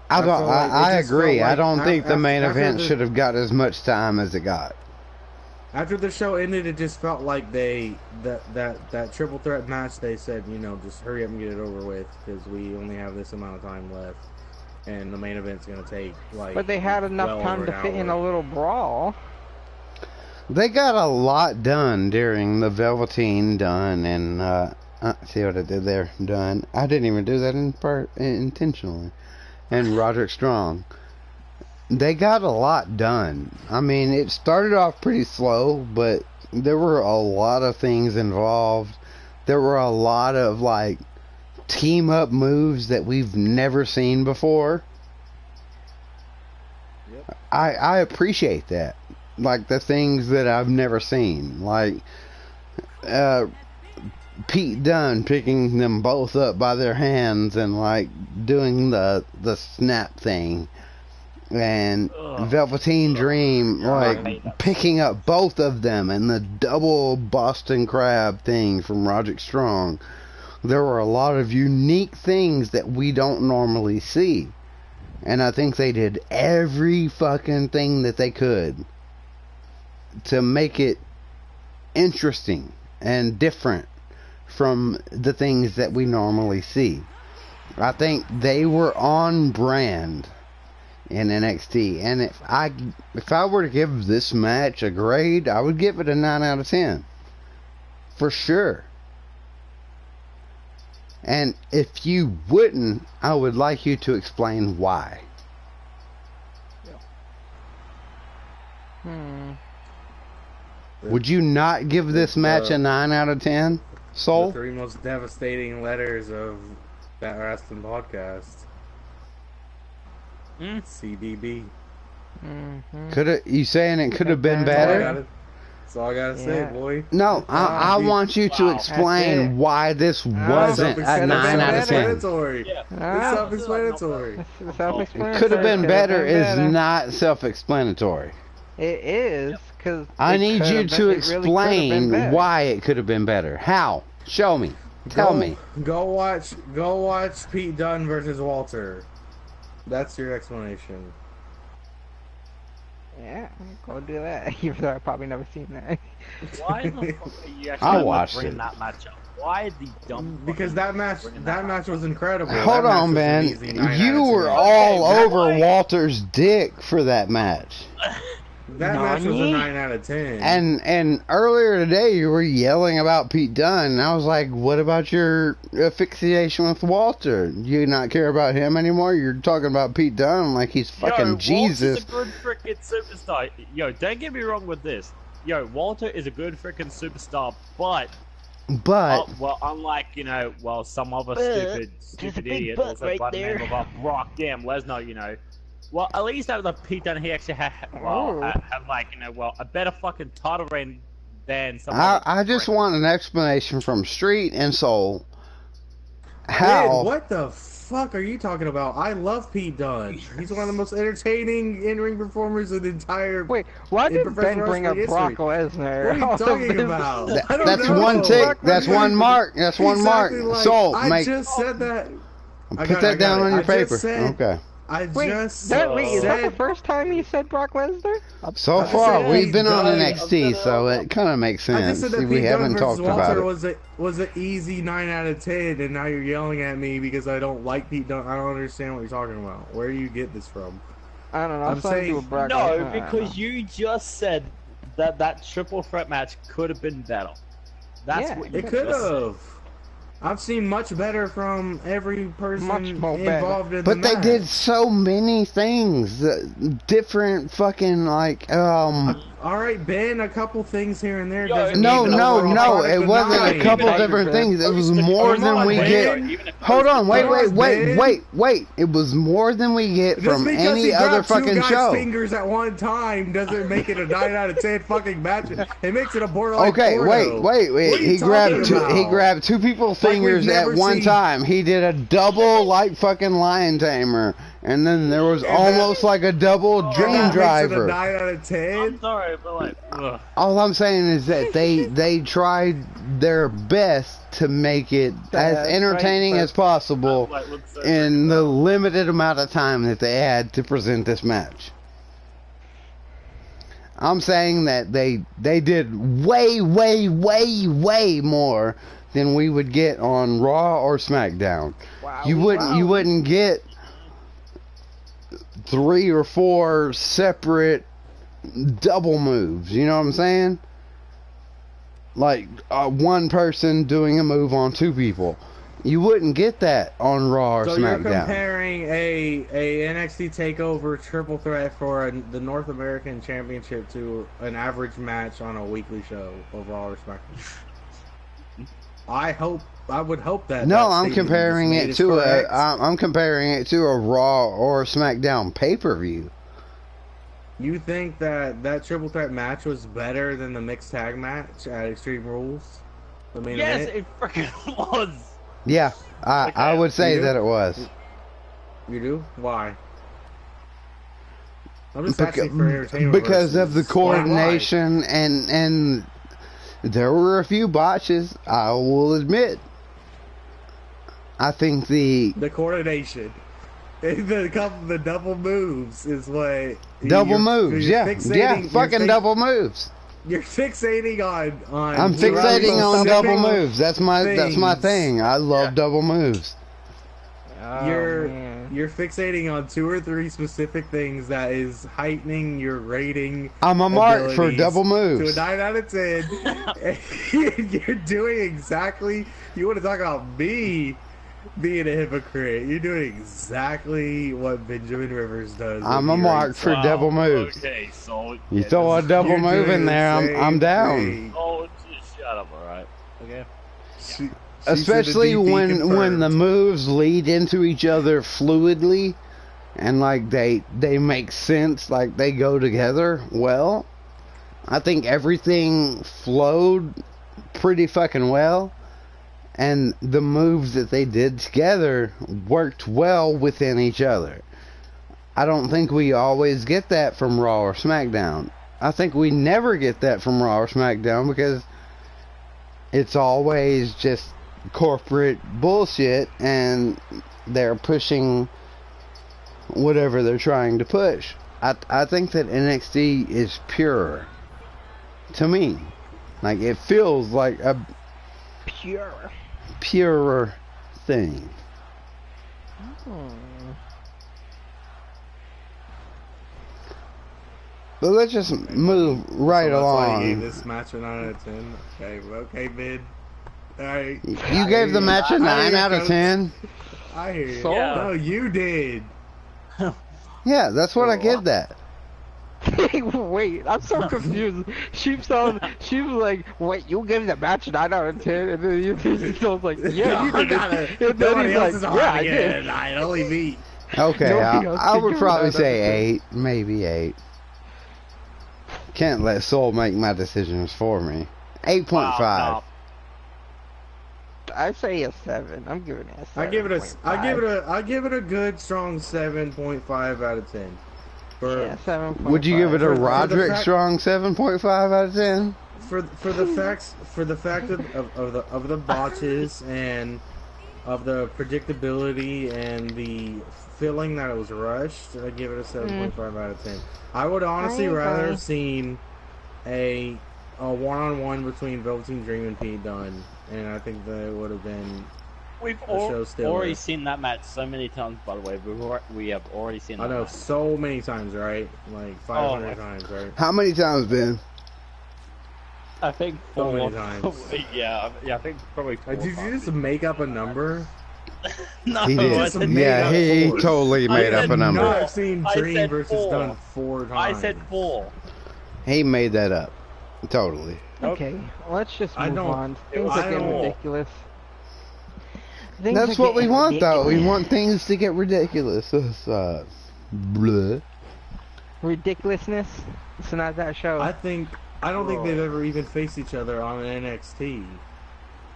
I mean? I agree. I don't think the main event should have got as much time as it got. After the show ended, it just felt like that triple threat match. They said, just hurry up and get it over with because we only have this amount of time left, and the main event's gonna take like. But they had enough time to fit in a little brawl. They got a lot done during the Velveteen Dunne and see what I did there, Dunne. I didn't even do that intentionally. And Roderick Strong. They got a lot done. I mean, it started off pretty slow, but there were a lot of things involved. There were a lot of, like, team-up moves that we've never seen before. Yep. I appreciate that. Like, the things that I've never seen. Like, Pete Dunne picking them both up by their hands and, like, doing the snap thing. And Velveteen Dream, like, picking up both of them, and the double Boston Crab thing from Roderick Strong. There were a lot of unique things that we don't normally see. And I think they did every fucking thing that they could to make it interesting and different from the things that we normally see. I think they were on brand in NXT, and if I were to give this match a grade, I would give it a 9 out of 10 for sure. And if you wouldn't, I would like you to explain why. Would you not give this match a 9 out of 10, Soul? The 3 most devastating letters of Dat Wrasslin podcast. CDB. You saying it could have been better? That's all I gotta say, boy. No, I want you to explain why this wasn't a 9 out of 10. It's self-explanatory. It could have been better is not self-explanatory. It is, because I need you to explain why it could have been better. How? Show me. Tell me. Go watch Pete Dunne versus Walter. That's your explanation. Yeah, go do that. Even though I've probably never seen that. Why the fuck are you actually bringing that match up? Why the dumb? Because that match was incredible. Hold on, man. You were all over Walter's dick for that match. That match was a 9 out of 10. And earlier today you were yelling about Pete Dunne, and I was like, what about your asphyxiation with Walter? Do you not care about him anymore? You're talking about Pete Dunne like he's fucking Jesus. Walter's a good freaking superstar. Yo, don't get me wrong with this. Yo, Walter is a good freaking superstar, but well, unlike, you know, well, some other stupid idiot also by the name of Brock Lesnar, you know. Well, at least out of the Pete Dunne, he actually had like, you know, well, a better fucking title reign than some I just want an explanation from Street and Soul. How? Man, what the fuck are you talking about? I love Pete Dunne. He's one of the most entertaining in-ring performers in the entire. Wait, why did Ben bring up Brock Lesnar? What are you talking about? That's one tick. That's one mark. That's one mark. Like, Soul, I just said that. Put that down on your paper. Okay. Is that the first time you said Brock Lesnar? So far, we've been on NXT, so it kind of makes sense. I just said that we haven't talked about it. Was an easy 9 out of 10, and now you're yelling at me because I don't like Pete Dunne. I don't understand what you're talking about. Where do you get this from? I don't know. I'm saying Brock Lesnar. because you just said that triple threat match could have been better. That's what you could have. I've seen much better from every person involved in the match. But they did so many things, different fucking like all right, Ben, a couple things here and there. No, it wasn't a couple different things. It was more than we get. Hold on, wait. It was more than we get from any other fucking show. Fingers at one time doesn't make it a 9 out of 10 fucking match. It makes it a borderline. Okay, wait. He grabbed two people's fingers at one time. He did a double like fucking lion tamer. And then there was almost like a double dream driver. 9 out of 10. I'm sorry, but like, all I'm saying is that they tried their best to make it as entertaining as possible in the limited amount of time that they had to present this match. I'm saying that they did way more than we would get on Raw or SmackDown. Wow, you wouldn't get 3 or 4 separate double moves. You know what I'm saying? Like one person doing a move on 2 people. You wouldn't get that on Raw or SmackDown. So you're comparing a NXT Takeover triple threat for the North American Championship to an average match on a weekly show of Raw or SmackDown. I would hope that. No, I'm comparing it to a Raw or SmackDown pay-per-view. You think that triple threat match was better than the mixed tag match at Extreme Rules? Yes, it freaking was. Yeah, I would say that it was. You do? Why? I'm just asking for entertainment because of the coordination and there were a few botches, I will admit. I think the coordination, the double moves is what. Double moves, fucking double moves. You're fixating on. I'm fixating on double moves. That's my thing. I love double moves. You're fixating on 2 or 3 specific things that is heightening your rating. I'm a mark for double moves. To a 9 out of 10. You're doing exactly. You want to talk about me being a hypocrite? You're doing exactly what Benjamin Rivers does. I'm a mark for double moves. Okay, so you throw a double move in there, I'm down. Oh, just shut up, alright? Okay. She especially when the moves lead into each other fluidly and like they make sense, like they go together well. I think everything flowed pretty fucking well, and the moves that they did together worked well within each other. I don't think we always get that from Raw or SmackDown. I think we never get that from Raw or SmackDown because it's always just corporate bullshit and they're pushing whatever they're trying to push. I think that NXT is pure to me. Like, it feels like a purer thing. But let's just move right along. You gave this match a 9 out of 10. Okay, mid. Alright. You gave the match a 9 out of 10? I hear you. Yeah. No, you did. Yeah, that's what I give that. Wait, I'm so confused. She was like, wait, you gave the match a 9 out of 10? And then you was like, yeah, you did it. And then he's like, yeah, I did. I only beat. Okay, I would probably say 8, maybe 8. Can't let Soul make my decisions for me. 8.5. Wow, I say a 7. I'm giving it a 7. I give it a good strong 7.5 out of 10. Yeah, 7.5. Would you give it a Roderick strong 7.5 out of 10? For the fact of the botches and of the predictability and the feeling that it was rushed, I give it a 7.5 out of 10. I would honestly rather have seen a one-on-one between Velveteen Dream and Pete Dunne, and I think that it would have been. We've already seen that match so many times, by the way. We have already seen that. I know, match. so many times, right? Like 500 times, right? How many times, Ben? I think so many times. yeah, I think probably 4 Did you just make up a number? No, He did. I said Yeah, he totally made up a number. I've seen Dream versus Dunne 4 times. I said 4. He made that up. Totally. Okay, let's just move on. Things are getting ridiculous. That's what we want, though. We want things to get ridiculous. Bleh. Ridiculousness? It's not that show. I don't think they've ever even faced each other on an NXT.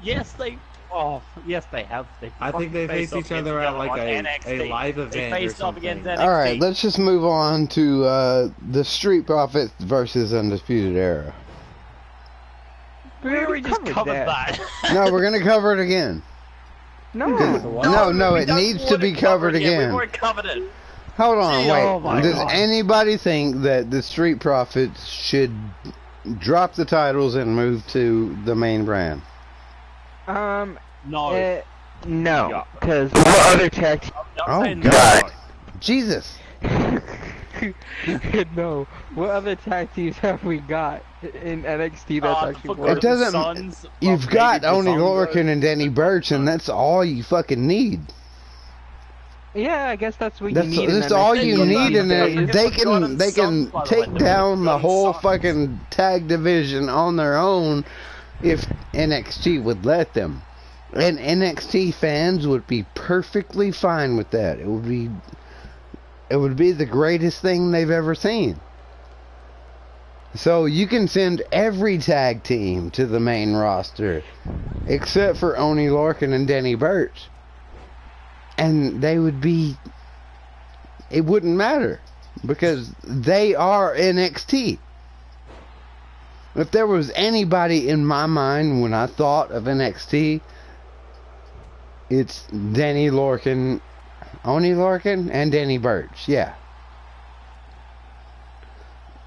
Yes, they. Oh, yes, they have. I think they faced each other at like a live event or something. Alright, let's just move on to the Street Profits versus Undisputed Era. We already just covered that. No, we're gonna cover it again. No, it needs to be covered again. We've already covered it. Hold on, wait. Oh Does God. anybody think that the Street Profits should drop the titles and move to the main brand? No. No, because what other tag team? Oh God, Jesus! No, what other tag teams have we got in NXT that's actually working? It doesn't. You've got Oney Lorcan and Danny Burch, and that's all you fucking need. Yeah, I guess that's what you need. That's all you need, and they can take down the whole fucking tag division on their own if NXT would let them. And NXT fans would be perfectly fine with that. It would be the greatest thing they've ever seen. So you can send every tag team to the main roster except for Oney Lorcan and Danny Burch. And they would be... It wouldn't matter because they are NXT. If there was anybody in my mind when I thought of NXT, it's Danny Lorcan, Oney Lorcan, and Danny Burch. Yeah.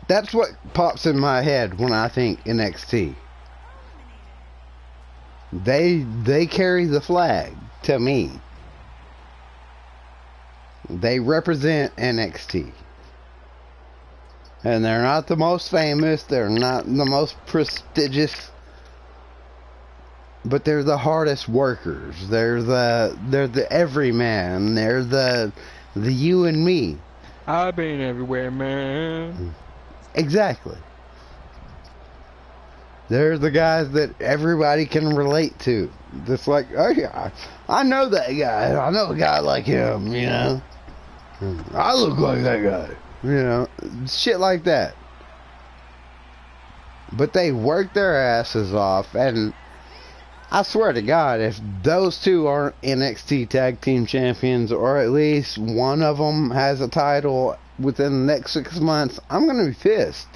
That's what pops in my head when I think NXT. They carry the flag to me. They represent NXT. And they're not the most famous, they're not the most prestigious, but they're the hardest workers. They're the everyman. They're the you and me. I've been everywhere, man. Exactly. They're the guys that everybody can relate to. Just like, oh yeah, I know that guy. I know a guy like him, you know. I look like that guy. You know, shit like that. But they work their asses off, and I swear to God, if those two aren't NXT Tag Team Champions, or at least one of them has a title within the next 6 months, I'm going to be pissed.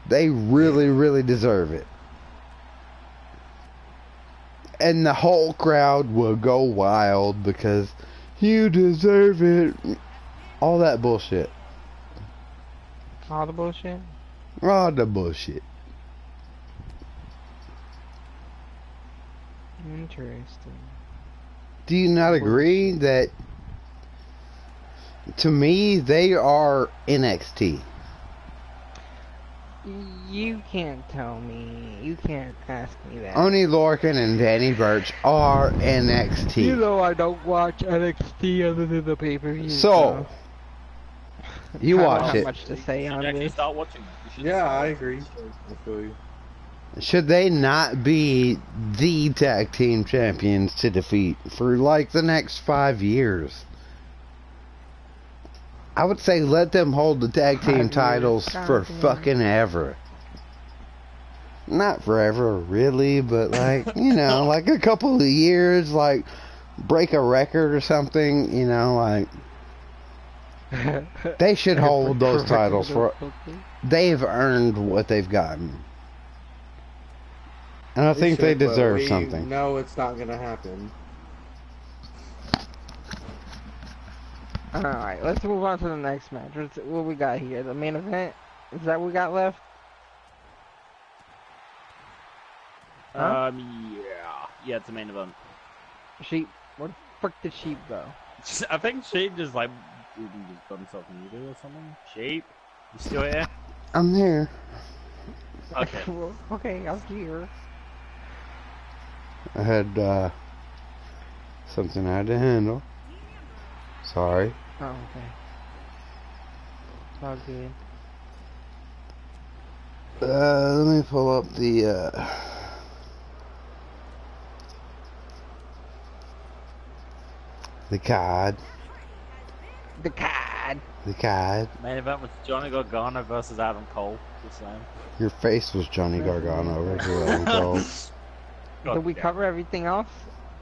They really, really deserve it. And the whole crowd will go wild because you deserve it. All that bullshit. All the bullshit? All the bullshit. Interesting. Do you not agree that, to me, they are NXT? You can't tell me. You can't ask me that. Only Lorcan and Danny Burch are NXT. You know I don't watch NXT other than the pay-per-view. So, you watch it. I don't have much to say on this. Start watching. Yeah, I agree. I feel you. Should they not be the tag team champions to defeat for like the next 5 years? I would say let them hold the tag team titles for fucking ever. Not forever, really, but like, you know, like a couple of years, like break a record or something, you know, like they should hold those titles for. They've earned what they've gotten. And I think they deserve something. No, it's not gonna happen. Alright, let's move on to the next match. What we got here? The main event? Is that what we got left? Yeah. Yeah, it's the main event. Sheep. Where the fuck did Sheep go? I think Sheep just like got himself muted or something. Sheep, you still here? I'm here. Okay. Okay, I'm here. I had something I had to handle. Sorry. Oh, okay. It's all good. Let me pull up the card. The card. The card. Main event was Johnny Gargano versus Adam Cole. Just saying. Your face was Johnny Gargano versus Adam Cole. Did we cover everything else?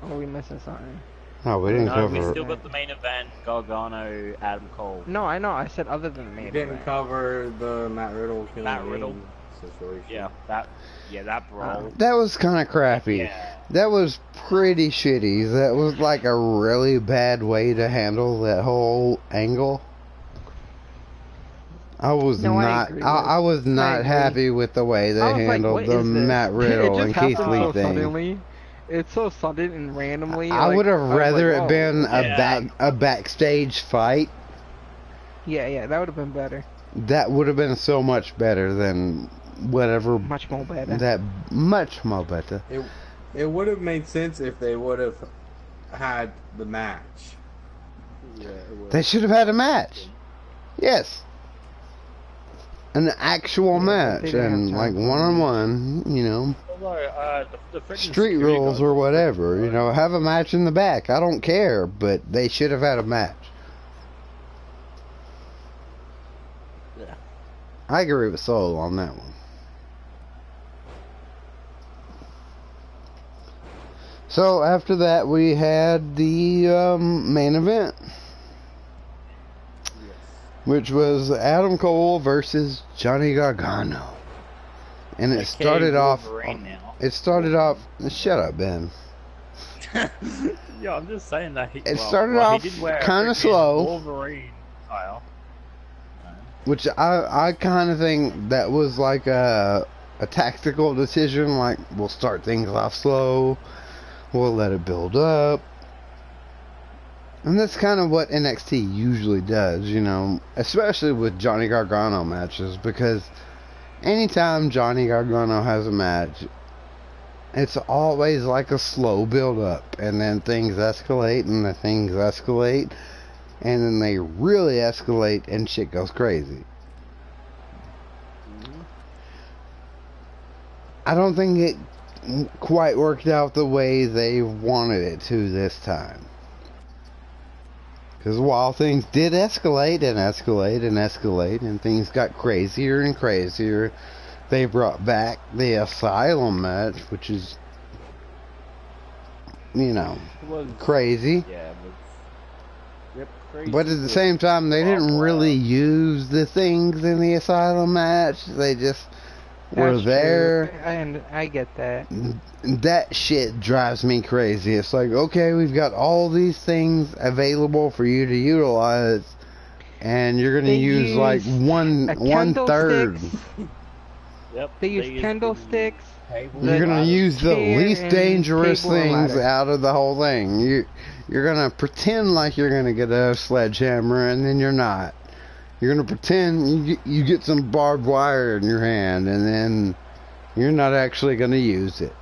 Or are we missing something? No, we didn't cover. We still got the main event, Gargano, Adam Cole. No, I know. I said other than the main event. Didn't cover the Matt Riddle situation. That brawl. That was kind of crappy. Yeah. That was pretty shitty. That was like a really bad way to handle that whole angle. I was I was not happy with the way they handled the Matt Riddle and Keith Lee thing. Suddenly. It's so sudden and randomly. I would have rather it been a backstage fight. Yeah, that would have been better. That would have been so much better than whatever. Much more better. That much more better. It would have made sense if they would have had the match. Yeah, they should have had a match. Yes. An actual match and like one-on-one, you know. The street rules or whatever, you know, have a match in the back. I don't care, but they should have had a match. Yeah. I agree with Soul on that one. So after that, we had the main event, which was Adam Cole versus Johnny Gargano. And it started off. It started off. Shut up, Ben. Yeah, I'm just saying that. It started off kind of slow. Wolverine style. Which I kind of think that was like a tactical decision. Like, we'll start things off slow. We'll let it build up. And that's kind of what NXT usually does, you know. Especially with Johnny Gargano matches. Because anytime Johnny Gargano has a match, it's always like a slow build up, and then things escalate, and then things escalate, and then they really escalate, and shit goes crazy. I don't think it quite worked out the way they wanted it to this time. Because while things did escalate and escalate and escalate, and things got crazier and crazier, they brought back the Asylum match, which is, you know, crazy. Yeah, crazy. But at the same time, they didn't really use the things in the Asylum match. They just were there. And I get that. That shit drives me crazy. It's like, okay, we've got all these things available for you to utilize, and you're going to use like one third. Yep. They use candlesticks. You're gonna use the least dangerous things out of the whole thing. You're gonna pretend like you're gonna get a sledgehammer, and then you're not. You're gonna pretend you get some barbed wire in your hand, and then you're not actually gonna use it.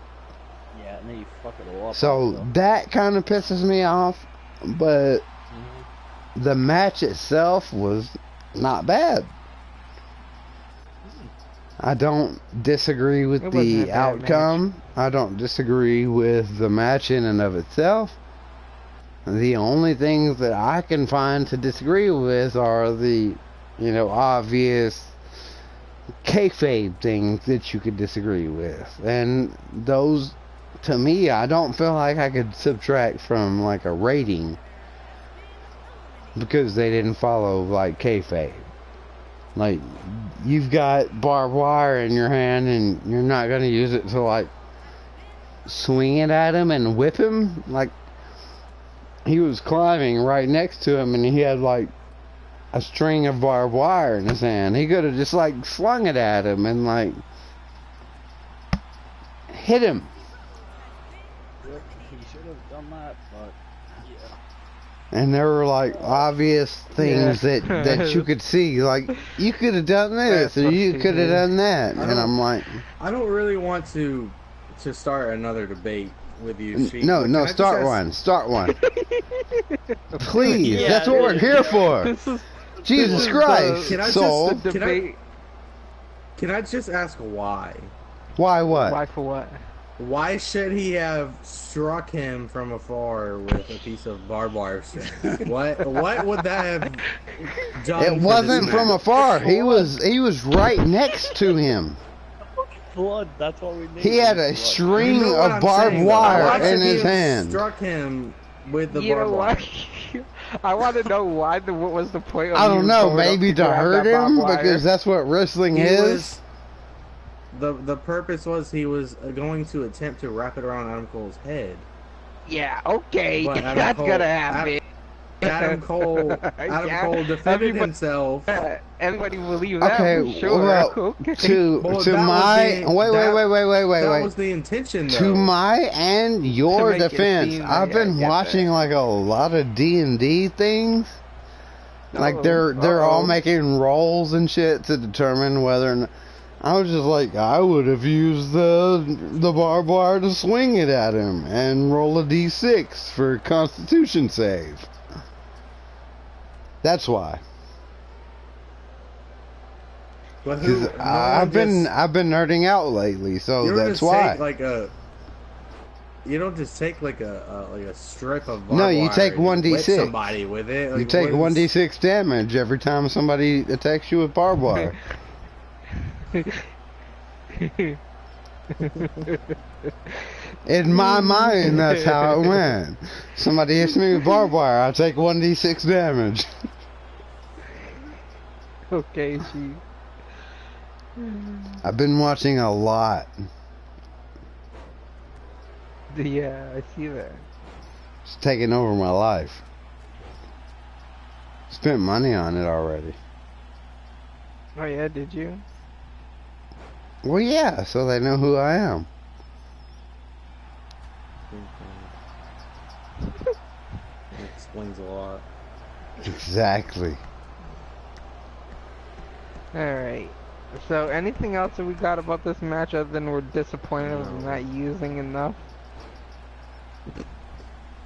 Yeah, and then you fuck it all up. So that kind of pisses me off, but the match itself was not bad. I don't disagree with the outcome. I don't disagree with the match in and of itself. The only things that I can find to disagree with are the, obvious kayfabe things that you could disagree with. And those, to me, I don't feel like I could subtract from, like, a rating because they didn't follow, like, kayfabe. Like, you've got barbed wire in your hand and you're not going to use it to, like, swing it at him and whip him. Like, he was climbing right next to him and he had, like, a string of barbed wire in his hand. He could have just, like, slung it at him and, like, hit him. He should have done that, but yeah. And there were, like, obvious things that you could see. Like, you could have done this, or you could have done that. And I'm like... I don't really want to start another debate with you, Sheep. No, start one. Start one. Please, that's what we're here for. Jesus Christ, soul. Can I just ask why? Why what? Why for what? Why should he have struck him from afar with a piece of barbed wire string? What would that have done? It wasn't from afar. He was right next to him. Blood, that's what we need. He had a string of barbed wire in his hand. Struck him with the barbed wire. I want to know why. What was the point of I don't know. Maybe to hurt him, because that's what wrestling is. The purpose was he was going to attempt to wrap it around Adam Cole's head. Yeah, okay, that's gonna happen. Adam Cole defended himself. Everybody believe that? Okay, sure. Well, to my wait. That was the intention, though. To my and your defense, I've been watching like a lot of D&D things. Like they're all making rolls and shit to determine whether or not. I was just like, I would have used the barbed wire to swing it at him and roll a d6 for Constitution save. That's why. I've been nerding out lately, so that's why. You don't just take like a strip of barbed no, you wire take and 1d6. whip somebody with it. Like, you take 1d6 damage every time somebody attacks you with barbed wire. In my mind, that's how it went. Somebody hits me with barbed wire, I take 1d6 damage. Okay, gee. I've been watching a lot. Yeah, I see that. It's taking over my life. Spent money on it already. Oh yeah, did you? Well, yeah, so they know who I am. That explains a lot. Exactly. Alright. So, anything else that we got about this match other than we're disappointed of not using enough?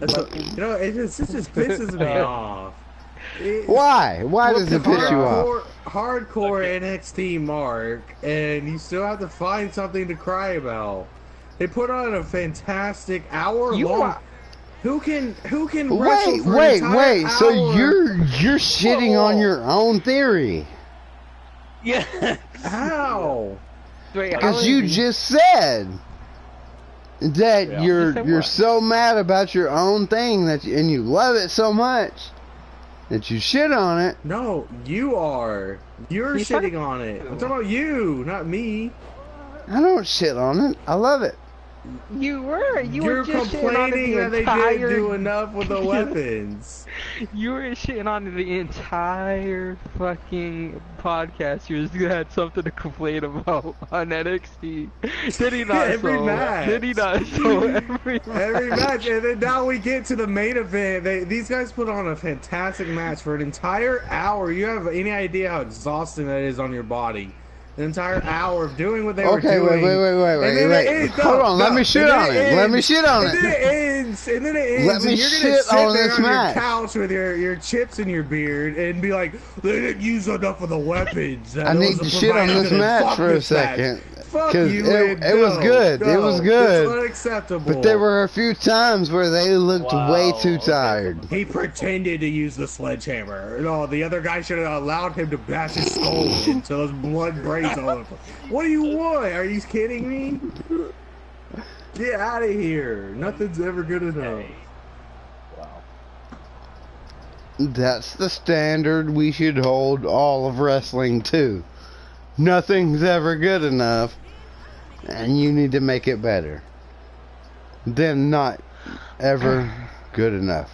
It just pisses me off. Why? Why does it piss you off? Hardcore NXT Mark, and you still have to find something to cry about. They put on a fantastic hour-long. Who can wrestle for an entire hour? So you're shitting on your own theory? Yeah. How? Because you just said that you're so mad about your own thing and you love it so much that you shit on it. No, you are. You're shitting on it. I'm talking about you, not me. I don't shit on it. I love it. You were just complaining that they didn't do enough with the weapons. You were shitting on the entire fucking podcast. You just had something to complain about on NXT. Did he not? Every match. Did he not? Every match. And then now we get to the main event. These guys put on a fantastic match for an entire hour. You have any idea how exhausting that is on your body? An entire hour of doing what they were doing. Okay, wait. Hold on, let me shit on it. Let me shit on it. And then it ends. Let me shit on this match. Your couch with your chips in your beard and be like, they didn't use enough of the weapons. I need to shit on this match for a second. Fuck you. It was good. It was good. It's unacceptable. But there were a few times where they looked way too tired. He pretended to use the sledgehammer. No, the other guy should have allowed him to bash his skull until his blood breaks all over. What do you want? Are you kidding me? Get out of here. Nothing's ever good enough. Wow. That's the standard we should hold all of wrestling to. Nothing's ever good enough, and you need to make it better. Then not ever good enough.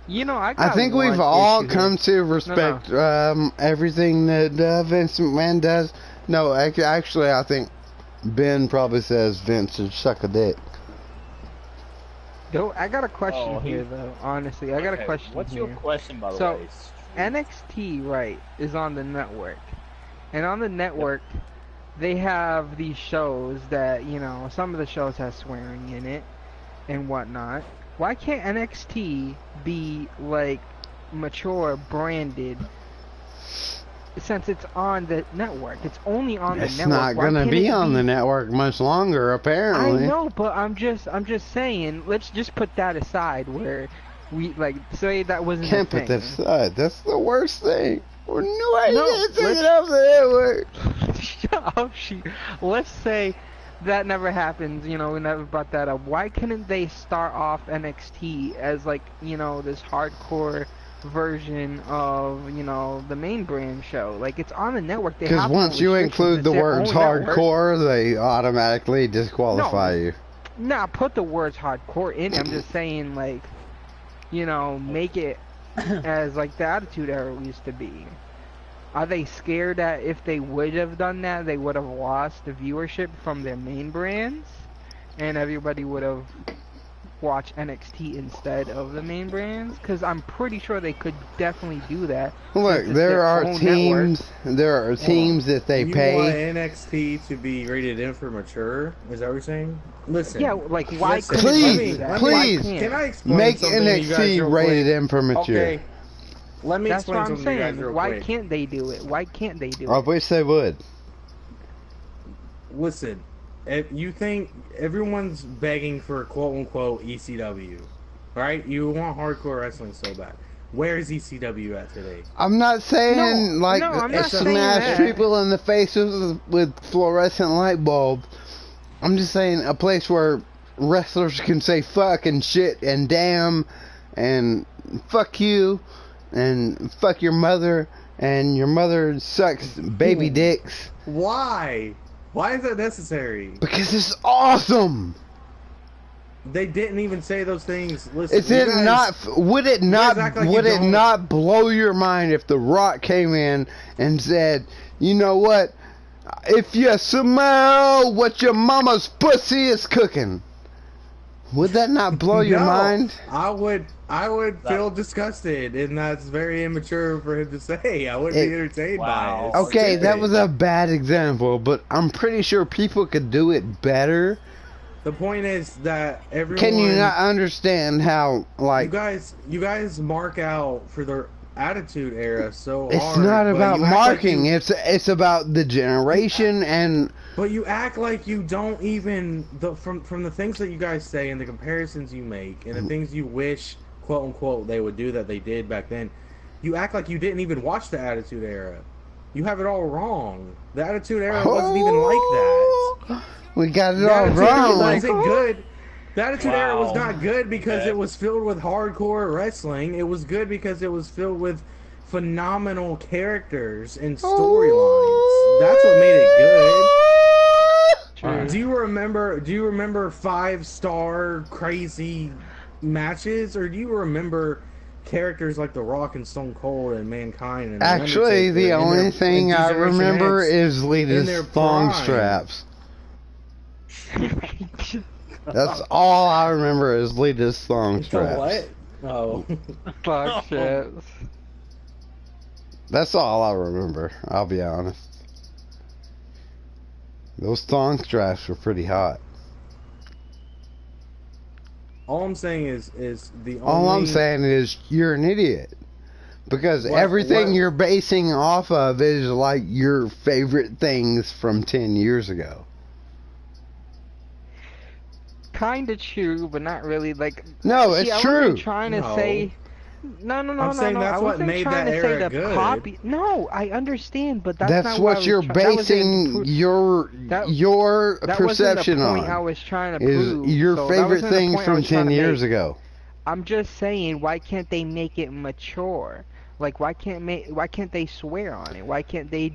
You know, I think we've all come to respect everything that Vince McMahon does. No, actually, I think Ben probably says Vince should suck a dick. Yo, I got a question here, though. Honestly, I got a question. What's your question, by the way? So, NXT, right, is on the network, and on the network, they have these shows that, you know, some of the shows have swearing in it and whatnot. Why can't NXT be like mature, branded? Since it's on the network, it's only on the network. It's not gonna be on the network much longer, apparently. I know, but I'm just saying. Let's just put that aside. Where we like say that wasn't. Can't put that aside. That's the worst thing. No, take it off the network. Shut up, let's say that never happens. You know, we never brought that up. Why couldn't they start off NXT as like, you know, this hardcore version of, you know, the main brand show? Like, it's on the network. Because once you include the words hardcore, they automatically disqualify you. Nah, put the words hardcore in. I'm just saying, like, you know, make it as like the Attitude Era used to be. Are they scared that if they would have done that, they would have lost the viewership from their main brands, and everybody would have watched NXT instead of the main brands? Because I'm pretty sure they could definitely do that. Look, there are teams that they pay. You want NXT to be rated M for mature? Is that what you're saying? Listen. Yeah, like, why? Please, can I explain make something NXT rated M for mature. Okay. Let me explain something to you guys real quick. Why can't they do it? Why can't they do it? I wish they would. Listen, if you think everyone's begging for quote-unquote ECW, right? You want hardcore wrestling so bad. Where is ECW at today? I'm not saying smash people in the face with fluorescent light bulbs. I'm just saying a place where wrestlers can say fuck and shit and damn and fuck you and fuck your mother and your mother sucks baby dicks. Why? Why is that necessary? Because it's awesome. They didn't even say those things. Listen, would it not blow your mind if The Rock came in and said, you know what? If you smell what your mama's pussy is cooking, would that not blow your mind? I would feel disgusted, and that's very immature for him to say. I wouldn't be entertained by it. Okay, that was a bad example, but I'm pretty sure people could do it better. The point is that everyone... Can you not understand how, like... You guys mark out for the Attitude Era so hard. It's not about marking. It's about the generation and... But you act like you don't even... From the things that you guys say and the comparisons you make and the things you wish, quote-unquote, they would do that they did back then, you act like you didn't even watch the Attitude Era. You have it all wrong. The Attitude Era wasn't even like that. We got it all wrong. Wasn't good. The Attitude Era was not good because it was filled with hardcore wrestling. It was good because it was filled with phenomenal characters and storylines. That's what made it good. Do you remember 5-star crazy matches, or do you remember characters like The Rock and Stone Cold and Mankind and Actually, the only thing I remember is Lita's thong straps. That's all I remember is Lita's thong straps. What? Oh. Fuck shit. That's all I remember, I'll be honest. Those thong straps were pretty hot. All I'm saying is the only... All I'm saying is you're an idiot. Because everything you're basing off of is like your favorite things from 10 years ago. Kinda true, but not really. Like, no, it's true. I wasn't trying to say... No. I'm saying that's what made that era good. No, I understand, but that's not what you're basing your perception on. I was trying to prove. Is your favorite thing from 10 years ago. I'm just saying, why can't they make it mature? Like, why can't they swear on it? Why can't they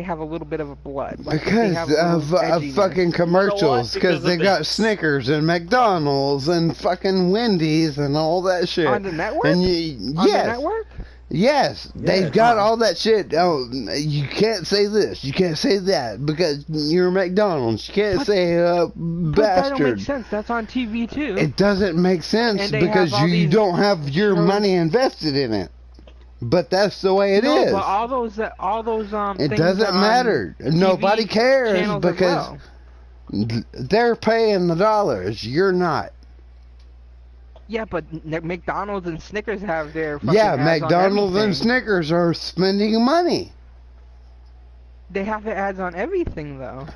have a little bit of a blood? Because of fucking commercials. Because they got Snickers and McDonald's and fucking Wendy's and all that shit. On the network? And on the network? Yes, they've got all that shit. Oh, you can't say this, you can't say that, because you're McDonald's. You can't say bastard. That don't make sense. That's on TV too. It doesn't make sense because you don't have your money invested in it. But that's the way it is. But all those it doesn't matter. Nobody cares because they're paying the dollars. You're not. Yeah, but McDonald's and Snickers have their fucking McDonald's and Snickers are spending money. They have their ads on everything, though.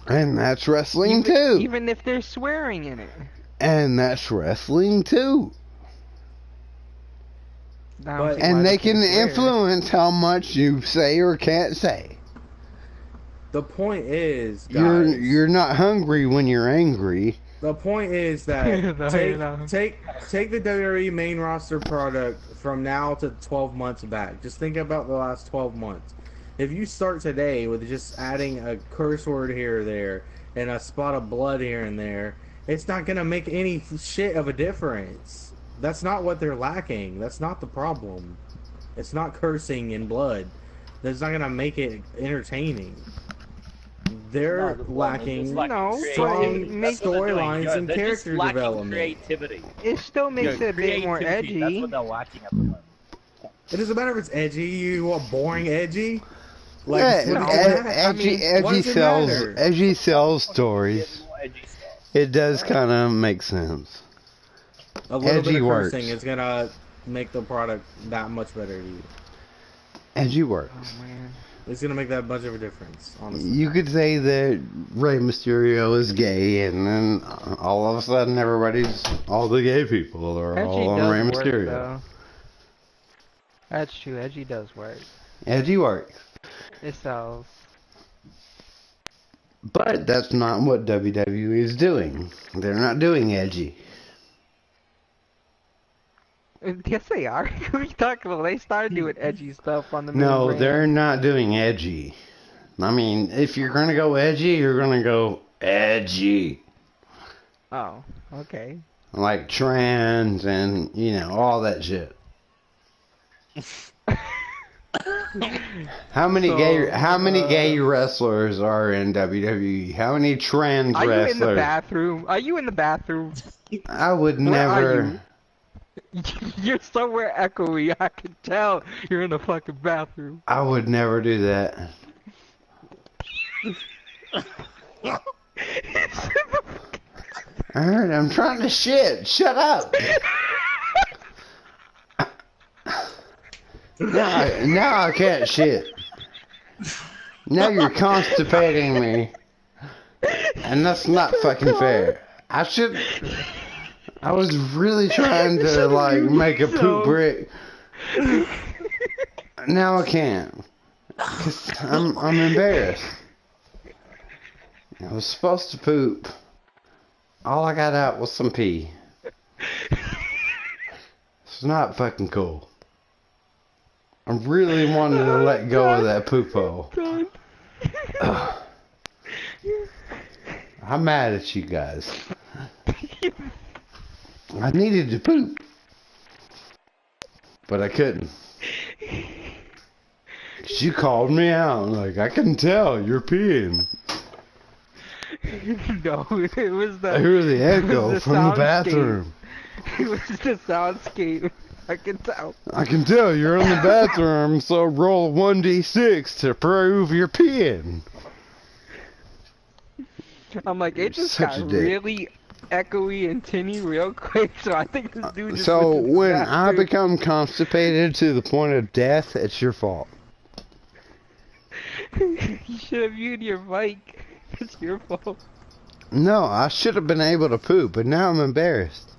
And that's wrestling, too. Even if they're swearing in it. And that's wrestling, too. And they can influence how much you say or can't say. The point is, guys, you're not hungry when you're angry. The point is that take the WWE main roster product from now to 12 months back. Just think about the last 12 months. If you start today with just adding a curse word here or there and a spot of blood here and there, it's not going to make any shit of a difference. That's not what they're lacking. That's not the problem. It's not cursing and blood. That's not going to make it entertaining. They're lacking strong storylines and character development. Creativity. It still makes it a bit more edgy. That's what they're lacking at the moment. It doesn't matter if it's edgy. You want boring edgy? Like, edgy sells stories. It does kind of make sense. A little bit of cursing is gonna make the product that much better to you. Edgy works. Oh, man. It's gonna make that much of a difference, honestly. You could say that Rey Mysterio is gay, and then all of a sudden all the gay people are all on Rey Mysterio. Though. That's true, edgy does work. Edgy works. It sells. But that's not what WWE is doing. They're not doing edgy. Yes, they are. What are you talking about? They started doing edgy stuff on the main brand. They're not doing edgy. I mean, if you're gonna go edgy, you're gonna go edgy. Oh, okay. Like trans and all that shit. How many gay wrestlers are in WWE? How many trans wrestlers? Are you in the bathroom? Are you in the bathroom? I would never. You're somewhere echoey. I can tell you're in the fucking bathroom. I would never do that. Alright, I'm trying to shit. Shut up. Now I can't shit. Now you're constipating me. And that's not fucking fair. I was really trying to make a poop break. Now I can't. 'Cause I'm embarrassed. I was supposed to poop. All I got out was some pee. It's not fucking cool. I really wanted to let go of that poopo. I'm mad at you guys. I needed to poop, but I couldn't. She called me out, like, I can tell you're peeing. No, it was the... I hear the echo from the bathroom. It was the soundscape. I can tell. I can tell you're in the bathroom, so roll 1d6 to prove you're peeing. I'm like, it just got really echoey and tinny real quick, so I think this dude just... So, when I become constipated to the point of death, it's your fault. You should have muted your mic. It's your fault. No, I should have been able to poop, but now I'm embarrassed.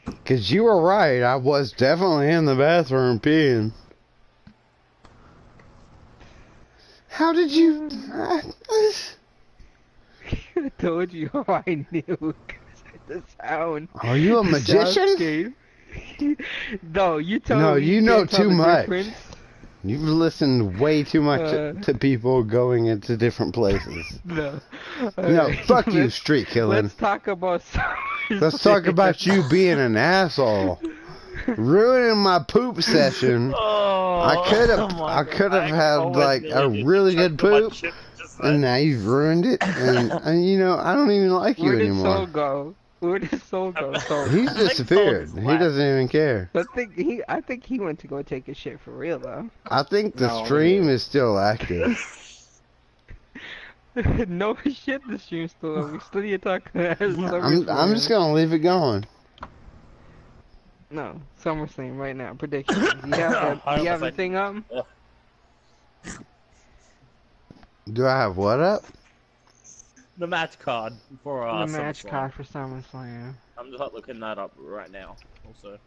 Because you were right, I was definitely in the bathroom peeing. How did you... I told you how I knew. The sound. Are you a magician? No, you told me. No, you know too much. Difference. You've listened way too much to people going into different places. No. No, fuck you, Streetkilln. Let's talk about Let's talk about you being an asshole. Ruining my poop session. I could have had like a really good poop, and now you've ruined it. And you know, I don't even like you anymore. Where did Soul go? Where did Soul go? He's disappeared. He doesn't even care. I think he went to go take a shit for real though. I think the stream is still active. No shit, the stream's still on. We still need to talk. I'm just gonna leave it going. No, Summerslam right now. Predictions. Do you have anything up? Do I have what up? The match card for the match card for SummerSlam. I'm just looking that up right now. Also.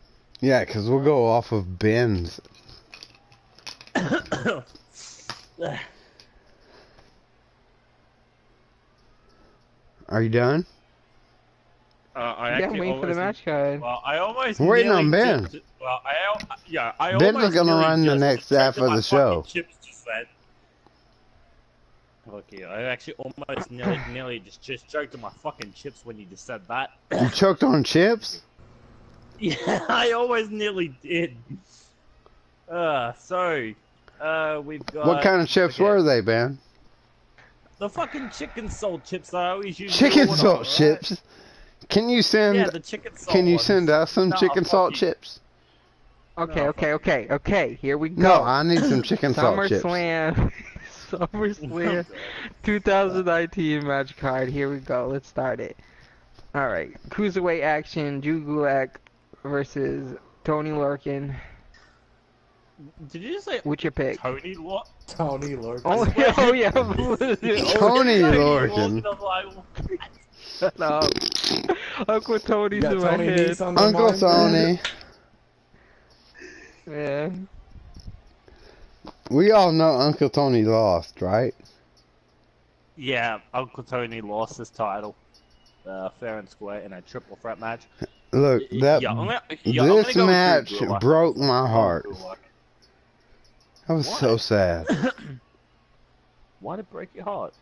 Yeah, because we'll go off of Ben's. Are you done? Yeah, I'm waiting for the match card. Well, I almost. We're waiting on Ben. I Ben was gonna run the next half of the show. Okay, I actually almost nearly just choked on my fucking chips when you just said that. You choked on chips? Yeah, I always nearly did. We've got... What kind of chips were they, Ben? The fucking chicken salt chips that I always use. Chicken salt chips? Can you send... Yeah, the chicken salt Can you ones. send us some chicken salt chips? Okay, here we go. No, I need some chicken salt chips. SummerSlam 2019 match card. Here we go. Let's start it. Alright. Cruiserweight action. Drew Gulak versus Tony Lorcan. Did you just say... What's your pick? Tony Lorcan. Oh yeah. Tony Lorcan. Shut up. Uncle Tony's in my head. Uncle Tony. Yeah. We all know Uncle Tony lost, right? Yeah, Uncle Tony lost his title, fair and square, in a triple threat match. Look, this match broke my heart. That was so sad. Why did it break your heart?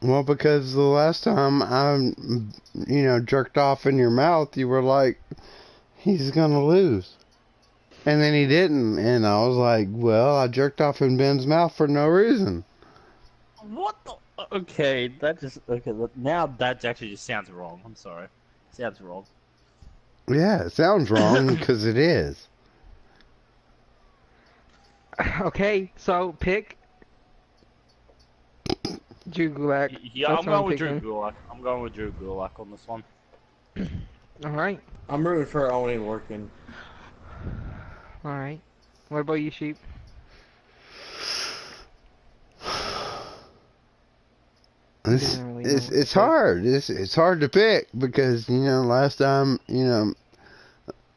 Well, because the last time I, jerked off in your mouth, you were like, he's gonna lose. And then he didn't, and I was like, well, I jerked off in Ben's mouth for no reason. What the... Okay, now that actually just sounds wrong. I'm sorry. Sounds wrong. Yeah, it sounds wrong, because it is. Okay, so pick... Drew Gulak. Yeah, I'm going with Drew Gulak. I'm going with Drew Gulak on this one. Alright. I'm rooting for Only Lorcan. Alright. What about you, Sheep? It's hard. It's hard to pick because, last time,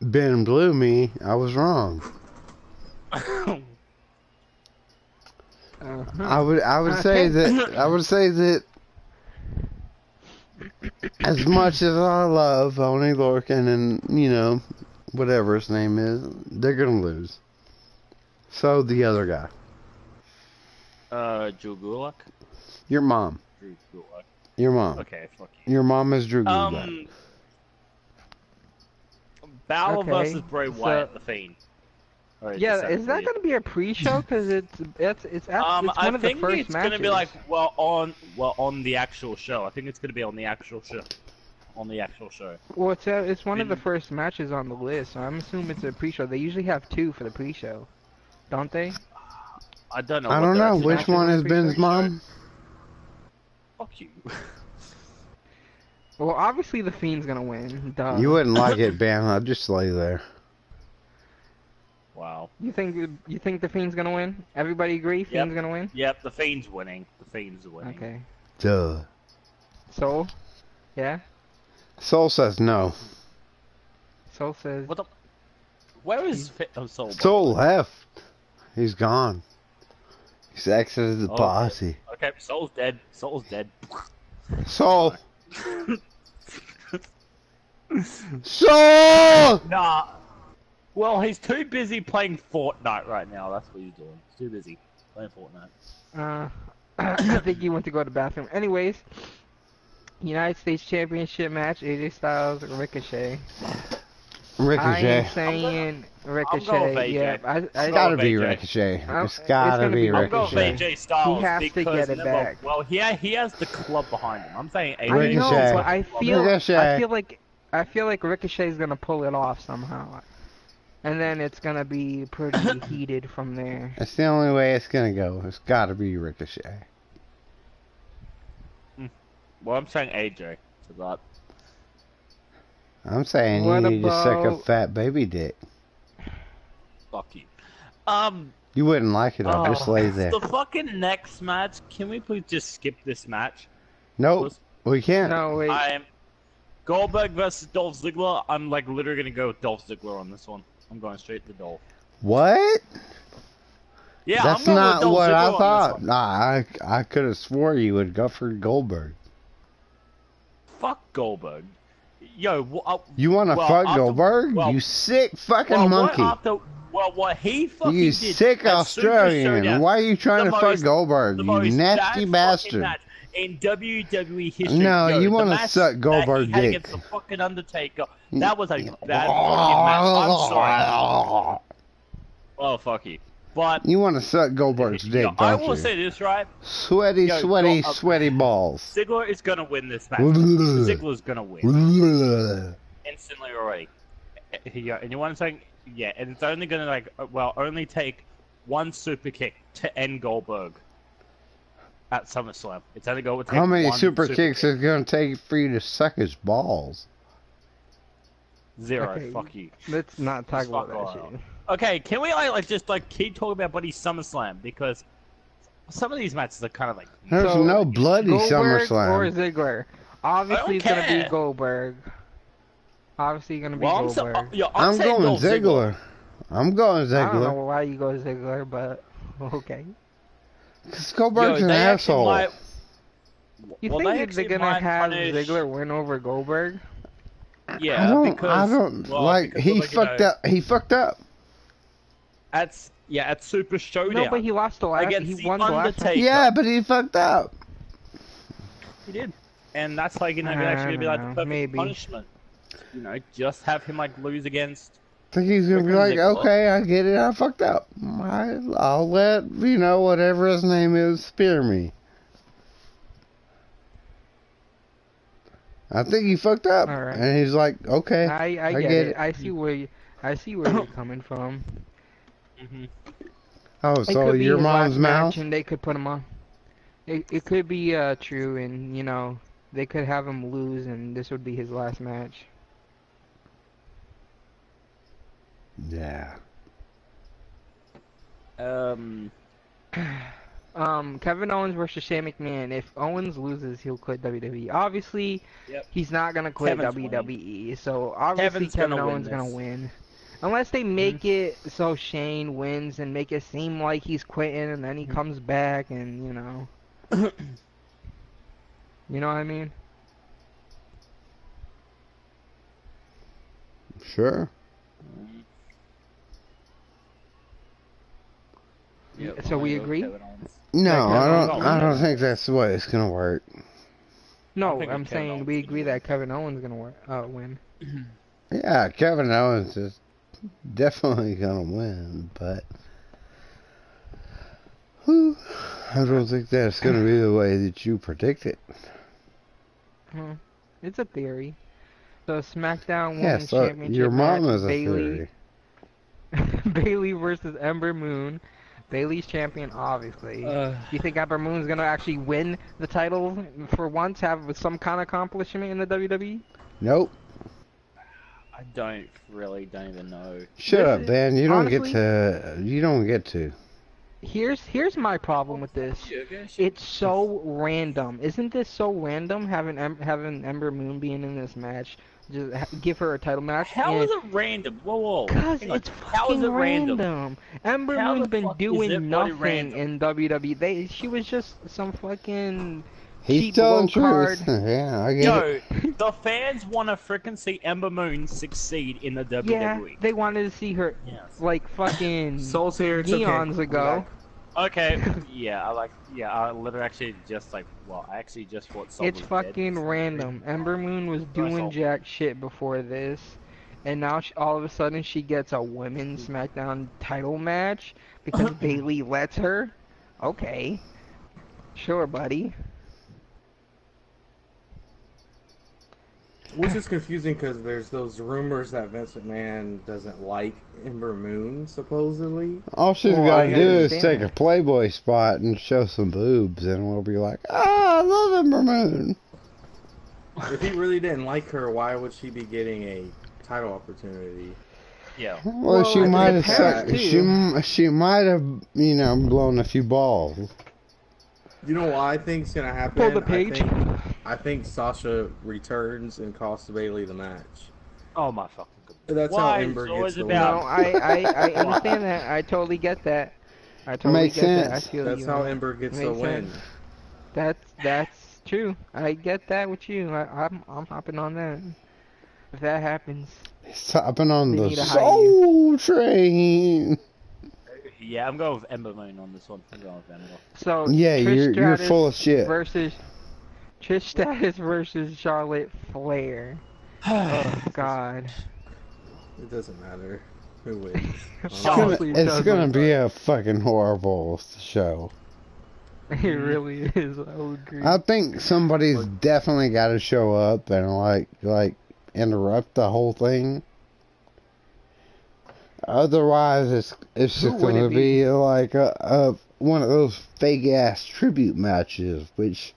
Ben blew me, I was wrong. I would say that as much as I love Only Lorcan and, whatever his name is, they're gonna lose. So the other guy. Drew Gulak? Your mom. Drew Gulak. Your mom. Okay, fuck you. Your mom is Drew Gulak. Balor versus Bray Wyatt, The Fiend. Yeah, is that going to be a pre-show? Because it's one of the first matches. I think it's going to be like on the actual show. I think it's going to be on the actual show. Well, it's one of the first matches on the list, so I'm assuming it's a pre-show. They usually have 2 for the pre-show, don't they? I don't know. I don't know which one has Ben's mom. Fuck you. Well, obviously the Fiend's gonna win. Duh. You wouldn't like it, Ben. I'd just lay there. Wow. You think the Fiend's gonna win? Everybody agree? Fiend's gonna win? Yep, the Fiend's winning. The Fiend's winning. Okay. Duh. Soul? Yeah? Soul says no. Soul says... What the... Where is Soul? Soul left. He's gone. He's exited the posse. Okay, Soul's dead. Soul's dead. Soul! Soul! Nah. Well, he's too busy playing Fortnite right now. That's what he's doing. He's too busy playing Fortnite. I think he went to go to the bathroom. Anyways, United States Championship match: AJ Styles, Ricochet. Ricochet. I am saying Ricochet. Yeah, it's gotta be Ricochet. It's gotta be Ricochet. I'm going AJ Styles. He has to get it back. Well, he has the club behind him. I'm saying AJ. Ricochet. I know, but I feel like Ricochet's gonna pull it off somehow. And then it's gonna be pretty heated from there. That's the only way it's gonna go. It's gotta be Ricochet. Well, I'm saying AJ to that. I'm saying you need to suck a fat baby dick. Fuck you. You wouldn't like it. I'll just lay there. The fucking next match. Can we please just skip this match? No, we can't. No, wait. I'm Goldberg versus Dolph Ziggler. I'm like literally gonna go with Dolph Ziggler on this one. I'm going straight to Dolph. What? Yeah, that's I'm not going with Dolph what Ziggler I thought. Nah, I could have swore you would go for Goldberg. Fuck Goldberg. Yo, you want to fuck Goldberg? You sick fucking monkey. What he fucking you did. sick Australian. Why are you trying to fuck Goldberg? You nasty bastard. In WWE history. No, you want to suck Goldberg dick. Against the fucking Undertaker. That was a bad fucking match. I'm sorry. Oh, fuck you. But you want to suck Goldberg's dick, don't you? I will say this, right? Sweaty balls. Ziggler is gonna win this match. Ziggler's gonna win. Instantly already. And you want to say, yeah, and it's only gonna only take one super kick to end Goldberg at SummerSlam. It's only going to take how many one super kicks is it gonna take for you to suck his balls? 0. Okay, fuck you. Let's not talk about that shit. Okay, can we just keep talking about Buddy SummerSlam, because some of these matches are kind of like. There's no bloody Goldberg SummerSlam. Or Ziggler. Obviously, it's gonna be Goldberg. Obviously, gonna be Goldberg. I'm going Ziggler. I'm going Ziggler. I don't know why you go Ziggler, but okay. Because Goldberg's an asshole. You think they're gonna have Ziggler win over Goldberg? Yeah, he fucked up. He fucked up. At Super Showdown. No, but he lost the last. He won the last time. Yeah, but he fucked up. He did, and that's actually gonna be like the perfect punishment. Just have him lose against. I think he's gonna be like, okay, I get it, I fucked up. I'll let whatever his name is spear me. I think he fucked up, and he's like, okay, I get it. I see where you're coming from. Oh, so your mom's mouth? And they could put him on. It could be true, and they could have him lose, and this would be his last match. Yeah. Kevin Owens versus Shane McMahon. If Owens loses, he'll quit WWE. Obviously, he's not gonna quit WWE. So obviously, Kevin Owens gonna win. Unless they make it so Shane wins and make it seem like he's quitting, and then he comes back, and you know what I mean? Sure. Yeah, So we agree? No, I don't think that's the way it's gonna work. No, I'm saying we agree that Kevin Owens is gonna win. Yeah, Kevin Owens is definitely gonna win, but I don't think that's gonna be the way that you predict it. It's a theory. So SmackDown Yeah, Women's so Championship your mom match, is a theory. Bailey versus Ember Moon. Bailey's champion, obviously. Do you think Ember Moon's gonna actually win the title for once, have some kind of accomplishment in the WWE? Nope. I don't even know. Shut up, Ben. You don't get to. You don't get to. Here's my problem with this. It's so random. Isn't this so random having Ember Moon being in this match? Just give her a title match. How is it random? Whoa. Because it's fucking random. Ember Moon's been doing nothing in WWE. She was just some fucking He's telling truth. Yeah, I get it. The fans want to frickin' see Ember Moon succeed in the WWE. Yeah, they wanted to see her like fucking eons ago. Okay, I literally actually just I actually just thought it's fucking random. Ember Moon was doing jack shit before this, and now all of a sudden she gets a women's SmackDown title match because Bailey lets her. Okay, sure, buddy. Which is confusing because there's those rumors that Vince McMahon doesn't like Ember Moon, supposedly. All she's got to do is take a Playboy spot and show some boobs, and we'll be like, I love Ember Moon. If he really didn't like her, why would she be getting a title opportunity? Yeah. Well, she might have she might have, blown a few balls. You know what I think's gonna happen? Pull the page. I think Sasha returns and costs Bailey the match. Oh my fucking god. That's how Ember gets the win. No, I understand that. I totally get that. I totally Makes get sense. that. I feel That's how Ember gets the win. That's true. I get that with you. I'm hopping on that. If that happens, he's hopping on the soul train. Yeah, I'm going with Ember Moon on this one. I'm going with Ember. So yeah, you're full of shit. Trish Stratus versus Charlotte Flair. Oh God. It doesn't matter who wins. It's gonna be a fucking horrible show. It really is. I would agree. I think somebody's definitely got to show up and like interrupt the whole thing. Otherwise, it's just gonna be like a one of those fake ass tribute matches, which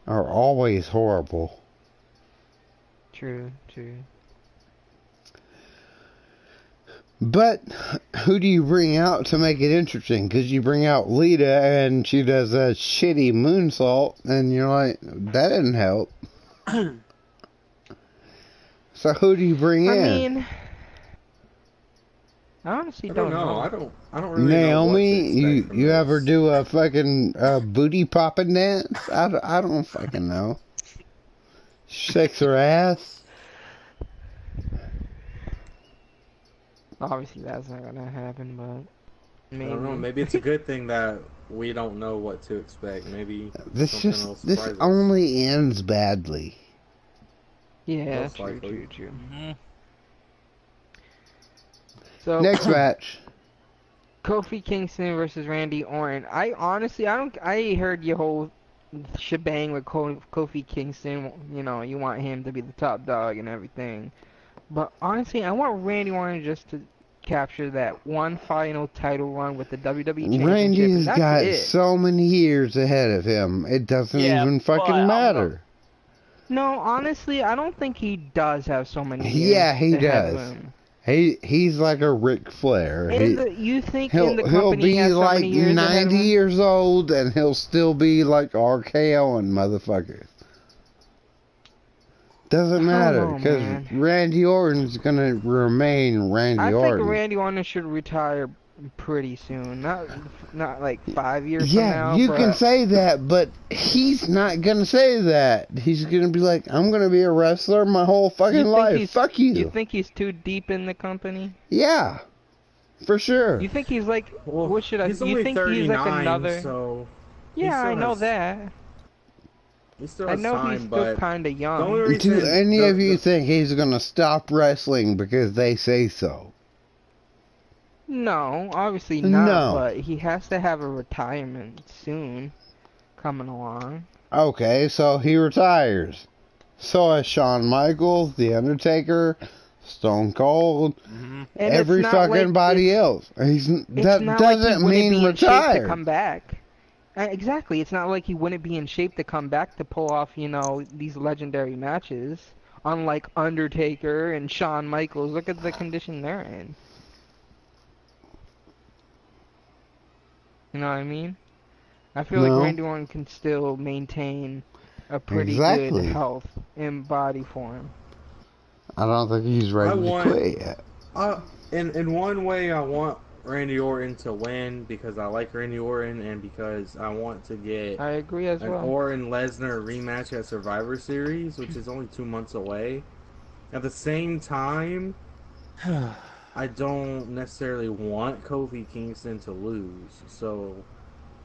are always horrible. True. But who do you bring out to make it interesting? Because you bring out Lita and she does a shitty moonsault, and you're like, that didn't help. So who do you bring in? I mean, I honestly don't know. I don't really Naomi, know what to you ever do a fucking booty popping dance? I don't fucking know. Shakes her ass. Obviously, that's not gonna happen, but maybe. I don't know. Maybe it's a good thing that we don't know what to expect. Maybe this only ends badly. Yeah, true. Mm-hmm. So next match, Kofi Kingston versus Randy Orton. I heard your whole shebang with Kofi Kingston. You know, you want him to be the top dog and everything. But honestly, I want Randy Orton just to capture that one final title run with the WWE Championship. Randy's got so many years ahead of him. It doesn't even fucking matter. No, honestly, I don't think he does have so many years. Yeah, he ahead does. of him. He's like a Ric Flair. You think in the company he'll be has so like many years 90 years old, and he'll still be like RKO and motherfucker. Doesn't matter, because Randy Orton's gonna remain Randy Orton. I think Randy Orton should retire pretty soon. Not like 5 years from now. Yeah, you can say that, but he's not gonna say that. He's gonna be like, I'm gonna be a wrestler my whole fucking life. Fuck you. You think he's too deep in the company? Yeah. For sure. You think he's like, Well, what should I, he's you only think 39, he's like another, so yeah, I know that. He still I has know time, he's still kind of young. Do any of you think he's gonna stop wrestling because they say so? No, obviously not, No. but he has to have a retirement soon coming along. Okay, so he retires. So has Shawn Michaels, The Undertaker, Stone Cold, every fucking like body else. That doesn't like mean retired. To come back. Exactly, it's not like he wouldn't be in shape to come back to pull off, you know, these legendary matches. Unlike Undertaker and Shawn Michaels, look at the condition they're in. You know what I mean? I feel like Randy Orton can still maintain a pretty good health in body form. I don't think he's ready to quit yet. In one way, I want Randy Orton to win because I like Randy Orton and because I want to get I agree as well. Orton-Lesnar rematch at Survivor Series, which is only 2 months away. At the same time, I don't necessarily want Kofi Kingston to lose. So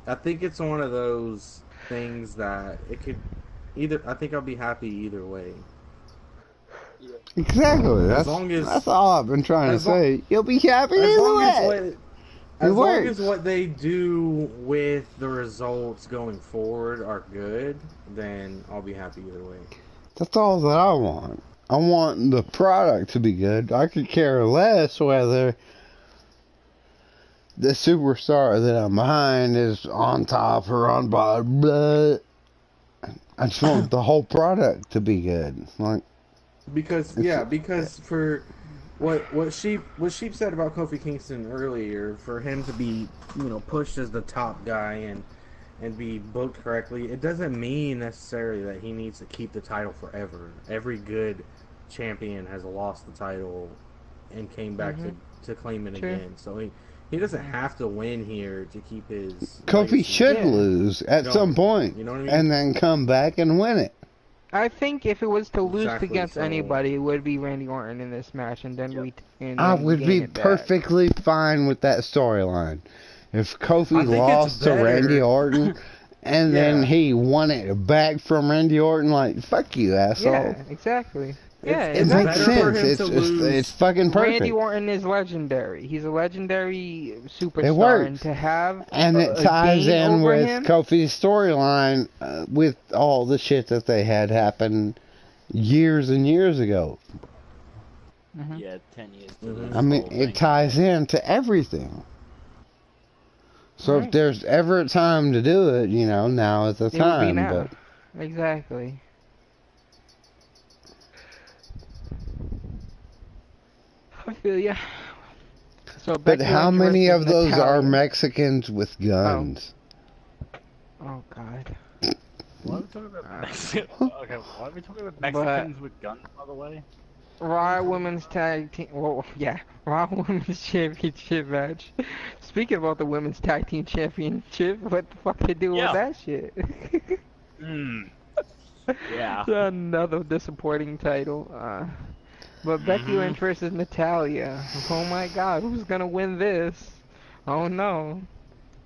I think it's one of those things that it could either. I think I'll be happy either way. Exactly. That's all I've been trying to say. You'll be happy either way. As long as what they do with the results going forward are good, then I'll be happy either way. That's all that I want. I want the product to be good. I could care less whether the superstar that I'm behind is on top or on bottom. Blah. I just want the whole product to be good. Because for what Sheep said about Kofi Kingston earlier, for him to be, you know, pushed as the top guy and be booked correctly, it doesn't mean necessarily that he needs to keep the title forever. Every good champion has lost the title and came back to claim it again. So he doesn't have to win here to keep his Kofi should lose at some point, you know what I mean? And then come back and win it. I think if it was to lose against anybody, it would be Randy Orton in this match, and then I would be perfectly fine with that storyline. If Kofi lost to Randy Orton, and then he won it back from Randy Orton, like, fuck you, asshole. Yeah, exactly. Yeah, it makes sense. It's fucking perfect. Randy Orton is legendary. He's a legendary superstar. It works. And to have and it ties in with Kofi's storyline with all the shit that they had happen years and years ago. Yeah, 10 years. I mean, it ties into everything. So if there's ever a time to do it, you know, now is the time. Would be now. Exactly. I feel ya. So but how many of those are Mexicans with guns? Oh God. Why are we talking about Mexicans? Okay, why are we talking about Mexicans with guns, by the way? Raw Women's Tag Team. Well, yeah, Raw Women's Championship match. Speaking about the Women's Tag Team Championship, what the fuck they do with that shit? Yeah. Another disappointing title. But Becky Lynch versus Natalya. Oh my God, who's gonna win this? Oh no.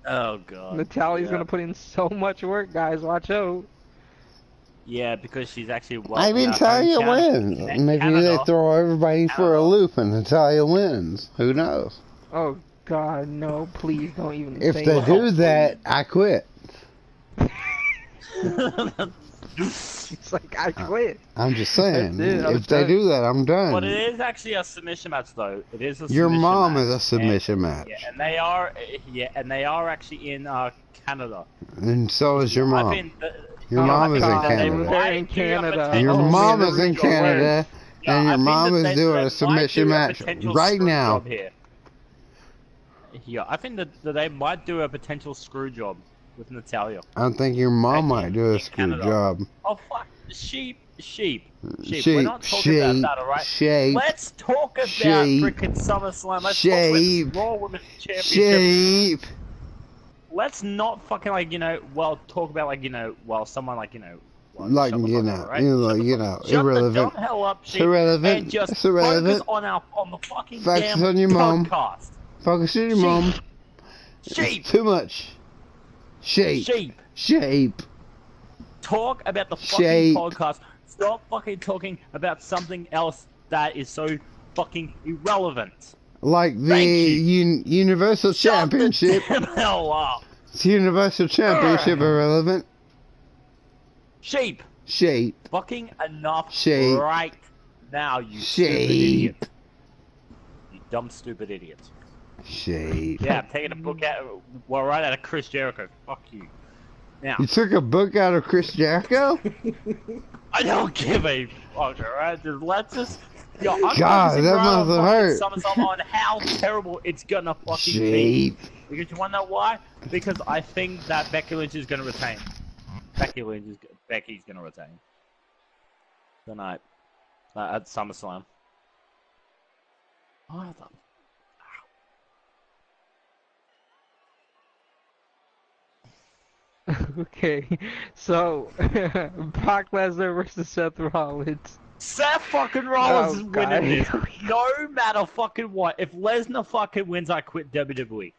Oh God. Natalya's gonna put in so much work, guys. Watch out. Yeah, because she's actually. I mean, Natalya wins. Maybe they throw everybody for a loop and Natalya wins. Who knows? Oh God, no! Please don't even. If they do that, I quit. It's like, I quit. I'm just saying, if they do that, I'm done. But it is actually a submission match, though. It is a submission Your mom match. is a submission match. Yeah, and they are actually in Canada. And so is your mom. Your mom is in Canada. They're in Canada. Your mom is in Canada, and your mom is doing a submission match right now. Yeah, I think that they might do a potential screw job with Natalya. I think your mom might do a screw job. Oh fuck, sheep. We're not talking about that, alright? Let's talk about frickin' SummerSlam. Let's talk about Raw Women's Championship. Let's not fucking talk about someone irrelevant. Dumb hell up, sheep, irrelevant. and just it's irrelevant. focus on the fucking Focus damn on your mom. podcast. Fucking shit, mom. Sheep. Too much. Shape. Sheep. Shape. Talk about the fucking podcast. Stop fucking talking about something else that is so fucking irrelevant. Like the Universal Championship. Shut the damn hell up. It's Universal Championship irrelevant. Sheep. Shape. Fucking enough Shape. right now, you stupid idiot. You dumb, stupid idiot. Shape. Yeah, I'm taking a book out, well, right out of Chris Jericho. Fuck you. Now. You took a book out of Chris Jericho? I don't give a fuck, alright? Just let's just... Yo, I'm God, that must have hurt. Summerslam on how terrible it's gonna fucking be. Because you wanna know why? Because I think that Becky Lynch is gonna retain. Becky's gonna retain. Tonight. At SummerSlam. Oh, Okay, so Brock Lesnar versus Seth Rollins. Seth fucking Rollins is winning this. No matter fucking what. If Lesnar fucking wins, I quit WWE.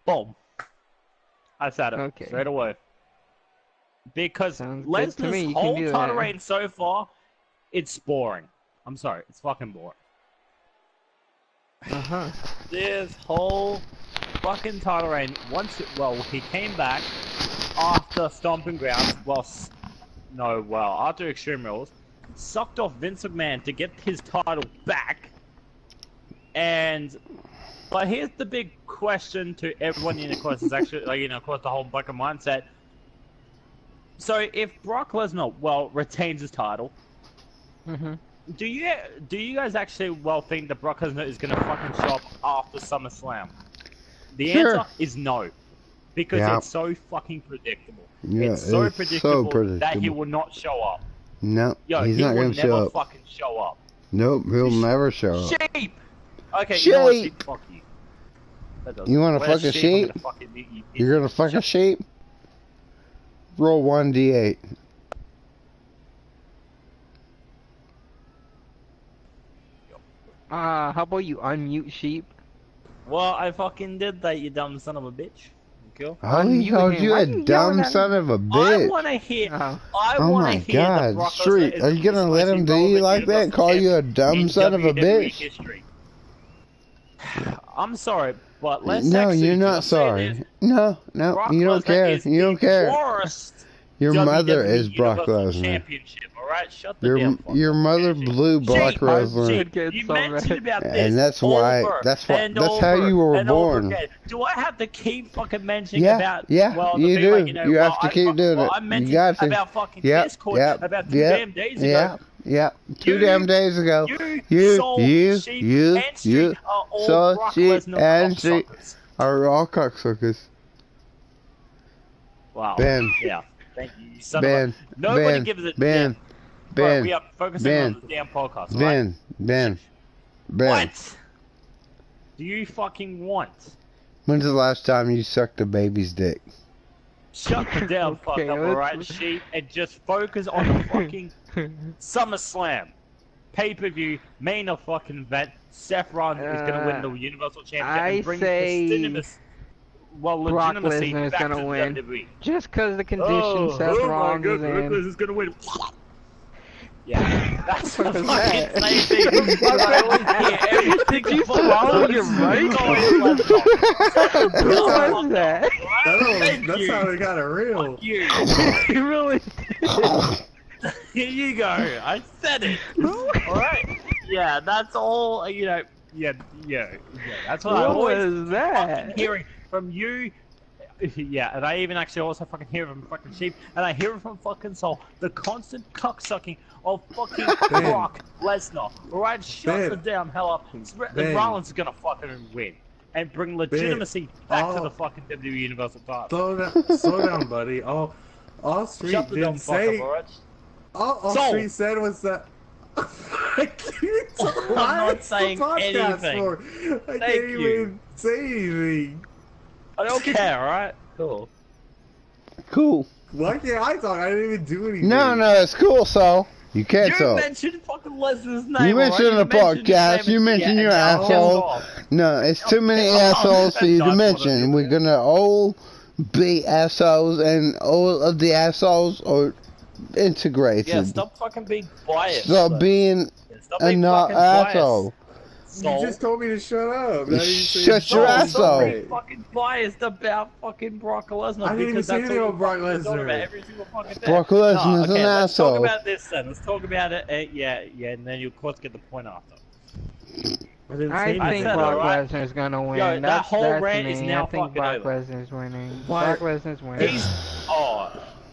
Boom. I said it straight away. Because Lesnar's whole title reign so far, it's boring. I'm sorry, it's fucking boring. This whole fucking title reign, he came back after Stomping Grounds, after Extreme Rules, sucked off Vince McMahon to get his title back, but here's the big question to everyone, of course, is actually, of course, the whole fucking mindset. So, if Brock Lesnar, retains his title, do you guys actually, think that Brock Lesnar is gonna fucking show up after SummerSlam? The answer is no. Because it's so fucking predictable. Yeah, it's so predictable that he will not show up. No, he's not going to show up. He will never fucking show up. Nope, he'll never show up. Sheep! Okay, sheep! You know what, sheep? Fuck you. You want to fuck a sheep? You're going to fuck a sheep? Roll 1d8. How about you unmute sheep? Well, I fucking did that, you dumb son of a bitch. Cool. How he called you a dumb son of a bitch? I want to hear. Oh my God, Street! Are you gonna let him do you like that? Call you a dumb son of a bitch? I'm sorry, but let's. No, you're not sorry. No, you don't care. You don't care. Your mother is Brock Lesnar. Shut the damn fuck your mother blew Brock Lesnar, you mentioned about this and that's why. That's how you were born. Do I have to keep fucking mentioning about? Yeah, you do. You have to keep doing it. You got to. About fucking Discord about 2 damn days ago. Yeah. 2 damn days ago. You, Soul, Sheep, and Sheep are all cocksuckers. Wow. Ben. Yeah. Thank you, son of a... Nobody gives a damn. Ben. We are focusing on the damn podcast, Ben. What? Do you fucking want? When's the last time you sucked a baby's dick? Shut the damn fuck up, alright, sheep, and just focus on the fucking SummerSlam. Pay-per-view, main fucking event. Seth Rollins is gonna win the Universal Championship and bring legitimacy Brock Lesnar is gonna win. WWE. Just because the condition Seth Rollins is in. Brock Lesnar's gonna win. Yeah, that's the fucking same thing. Did you swallow your mic? What was that? That's how we got it real. You really did. Here you go. I said it. Alright? Yeah, that's all, Yeah, that's what I always was that? hearing from you. Yeah, and I even actually also fucking hear it from fucking Sheep, and I hear it from fucking Soul. The constant cocksucking of fucking Brock Lesnar. Alright, shut the damn hell up. And Rollins is gonna fucking win. And bring legitimacy back to the fucking WWE Universal title. Slow down, buddy. All Street didn't say... All Street said was that... I'm not saying anything. I can't even say anything. I don't care, alright? Cool. Cool. Why can't I talk? I didn't even do anything. No, it's cool, so. You can't You talk. mentioned fucking Lesnar's name. You mentioned the podcast. You mentioned your asshole. No, it's too many assholes for you to mention. We're gonna all be assholes, and all of the assholes are integrated. Yeah, stop fucking being biased. Stop being a not asshole. You just told me to shut up. Shut your ass up. Stop being fucking biased about fucking Brock Lesnar. I didn't even say anything about Brock Lesnar. Brock Lesnar is an asshole. Let's talk about this then. Let's talk about it. Yeah, and then you'll of course get the point after. I think Brock Lesnar's gonna win. Yo, that whole rant is now I think Brock Lesnar's winning. Brock Lesnar's winning.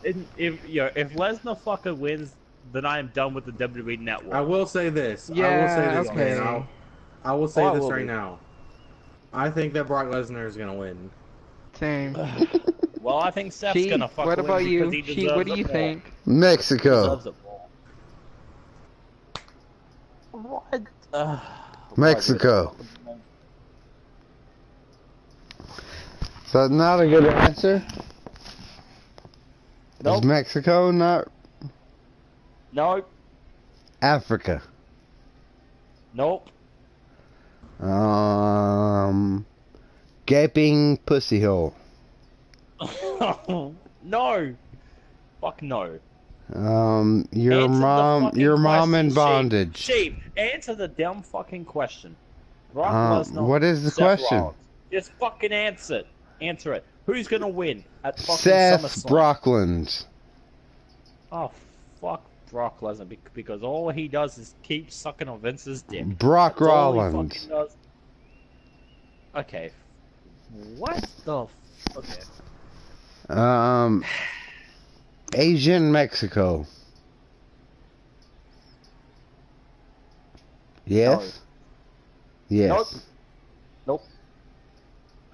If Lesnar fucking wins, then I am done with the WWE network. I will say this. Yeah, I will say this, okay. man. I will say this right now. I think that Brock Lesnar is gonna win. Same. Well, I think Seth's gonna fucking win. What about you? What do you think? Mexico. What? Mexico. Is that not a good answer? Nope. Is Mexico not? Nope. Africa. Nope. Gaping pussy hole. No. Fuck no. Your mom in bondage. Sheep, answer the dumb fucking question. Brock Lesnar. What is the Seth question? Rollins. Just fucking answer it. Answer it. Who's gonna win at fucking Seth SummerSlam? Brocklands. Oh, fuck Brock Lesnar because all he does is keep sucking on Vince's dick. Brock That's all he Rollins. fucking does. Okay. What the? Okay. Asian Mexico. Yes. No. Yes. Nope. Nope.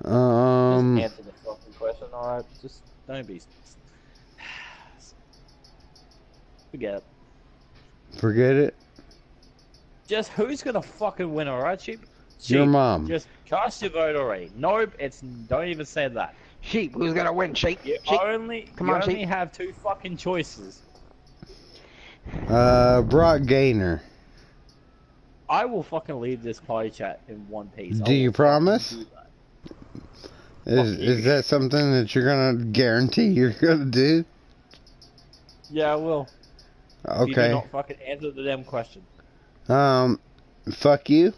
Just answer the fucking question, alright? Just don't be. Forget it. Forget it. Just who's gonna fucking win, alright, Sheep? Your mom. Just cast your vote already. Nope, don't even say that. Sheep, who's gonna win? Sheep. You Sheep. only have two fucking choices. Brock Gaynor. I will fucking leave this party chat in one piece. Do you promise? Is that something that you're gonna guarantee you're gonna do? Yeah, I will. Okay. You do not fucking answer the damn question. Fuck you.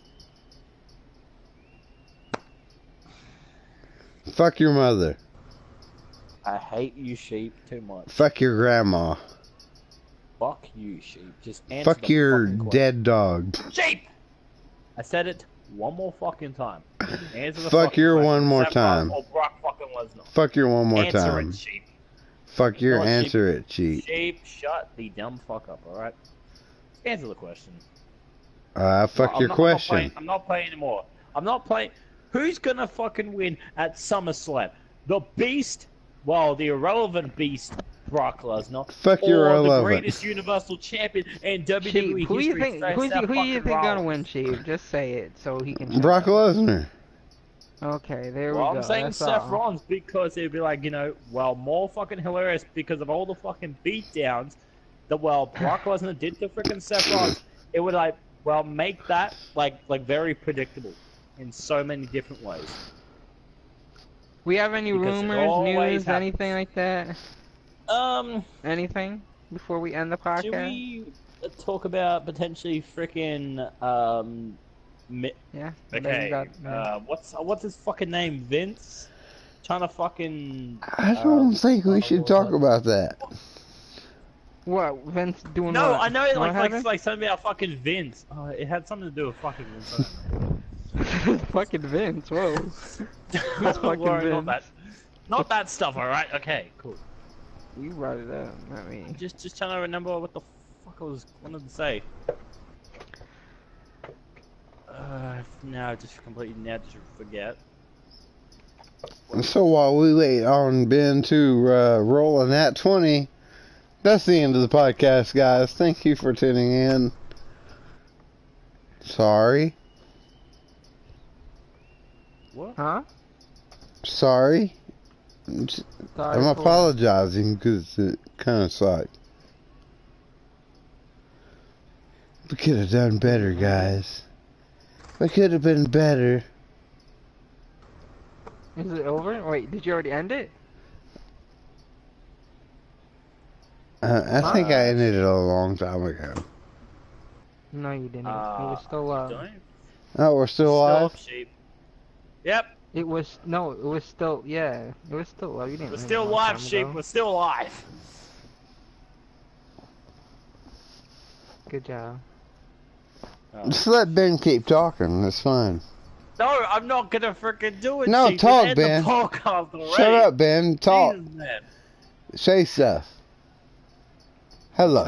Fuck your mother. I hate you, Sheep, too much. Fuck your grandma. Fuck you, Sheep. Just answer Fuck your dead dog. Sheep! I said it one more fucking time. Answer the Fuck your one more Seth time. Rollins or Brock fucking Lesnar. Fuck your one more Answer time. it, Sheep. Fuck your No, answer it, cheat. Sheep, shut the dumb fuck up, alright? Answer the question. Fuck your question. I'm not playing anymore. I'm not playing. Who's gonna fucking win at SummerSlam? The Beast? Well, the irrelevant Beast, Brock Lesnar. Fuck your or irrelevant. the greatest Universal Champion in WWE Who you history. think? Who you think gonna win, Sheep? Just say it so he can. Brock Lesnar. Okay, there we Well, go. I'm saying That's Seth all. Rollins because it'd be like, more fucking hilarious because of all the fucking beatdowns that, Brock Lesnar did to freaking Seth Rollins. It would, make that, very predictable in so many different ways. We have any Because it rumors, always news, happens. anything like that? Anything before we end the podcast? Should we talk about potentially freaking, Yeah. okay, what's his fucking name? Vince? Trying to fucking... I don't think we should talk about that. What? Vince doing No, what? I know What happened? like something about fucking Vince. It had something to do with fucking Vince. Fucking Vince, whoa. Don't fucking worry, Vince? not that stuff, alright? Okay, cool. You brought it up, not me. Just trying to remember what the fuck I was wanted to say. Just forget. So while we wait on Ben to roll an at 20, that's the end of the podcast, guys. Thank you for tuning in. Sorry. What? Huh? Sorry. Sorry I'm for- apologizing because it kind of sucked. We could have done better, guys. We could have been better. Is it over? Wait, did you already end it? I think I ended it a long time ago. No, you didn't. It was still Oh, we're still alive? Sheep. Yep. It was no. It was still yeah. It was still alive. You didn't. We're still alive, Sheep. We're still alive. Good job. Just let Ben keep talking. That's fine. No, I'm not gonna freaking do it. No, Chief. talk, End Ben. the podcast already. Shut up, Ben. Talk. Jesus, man. Say stuff. Hello.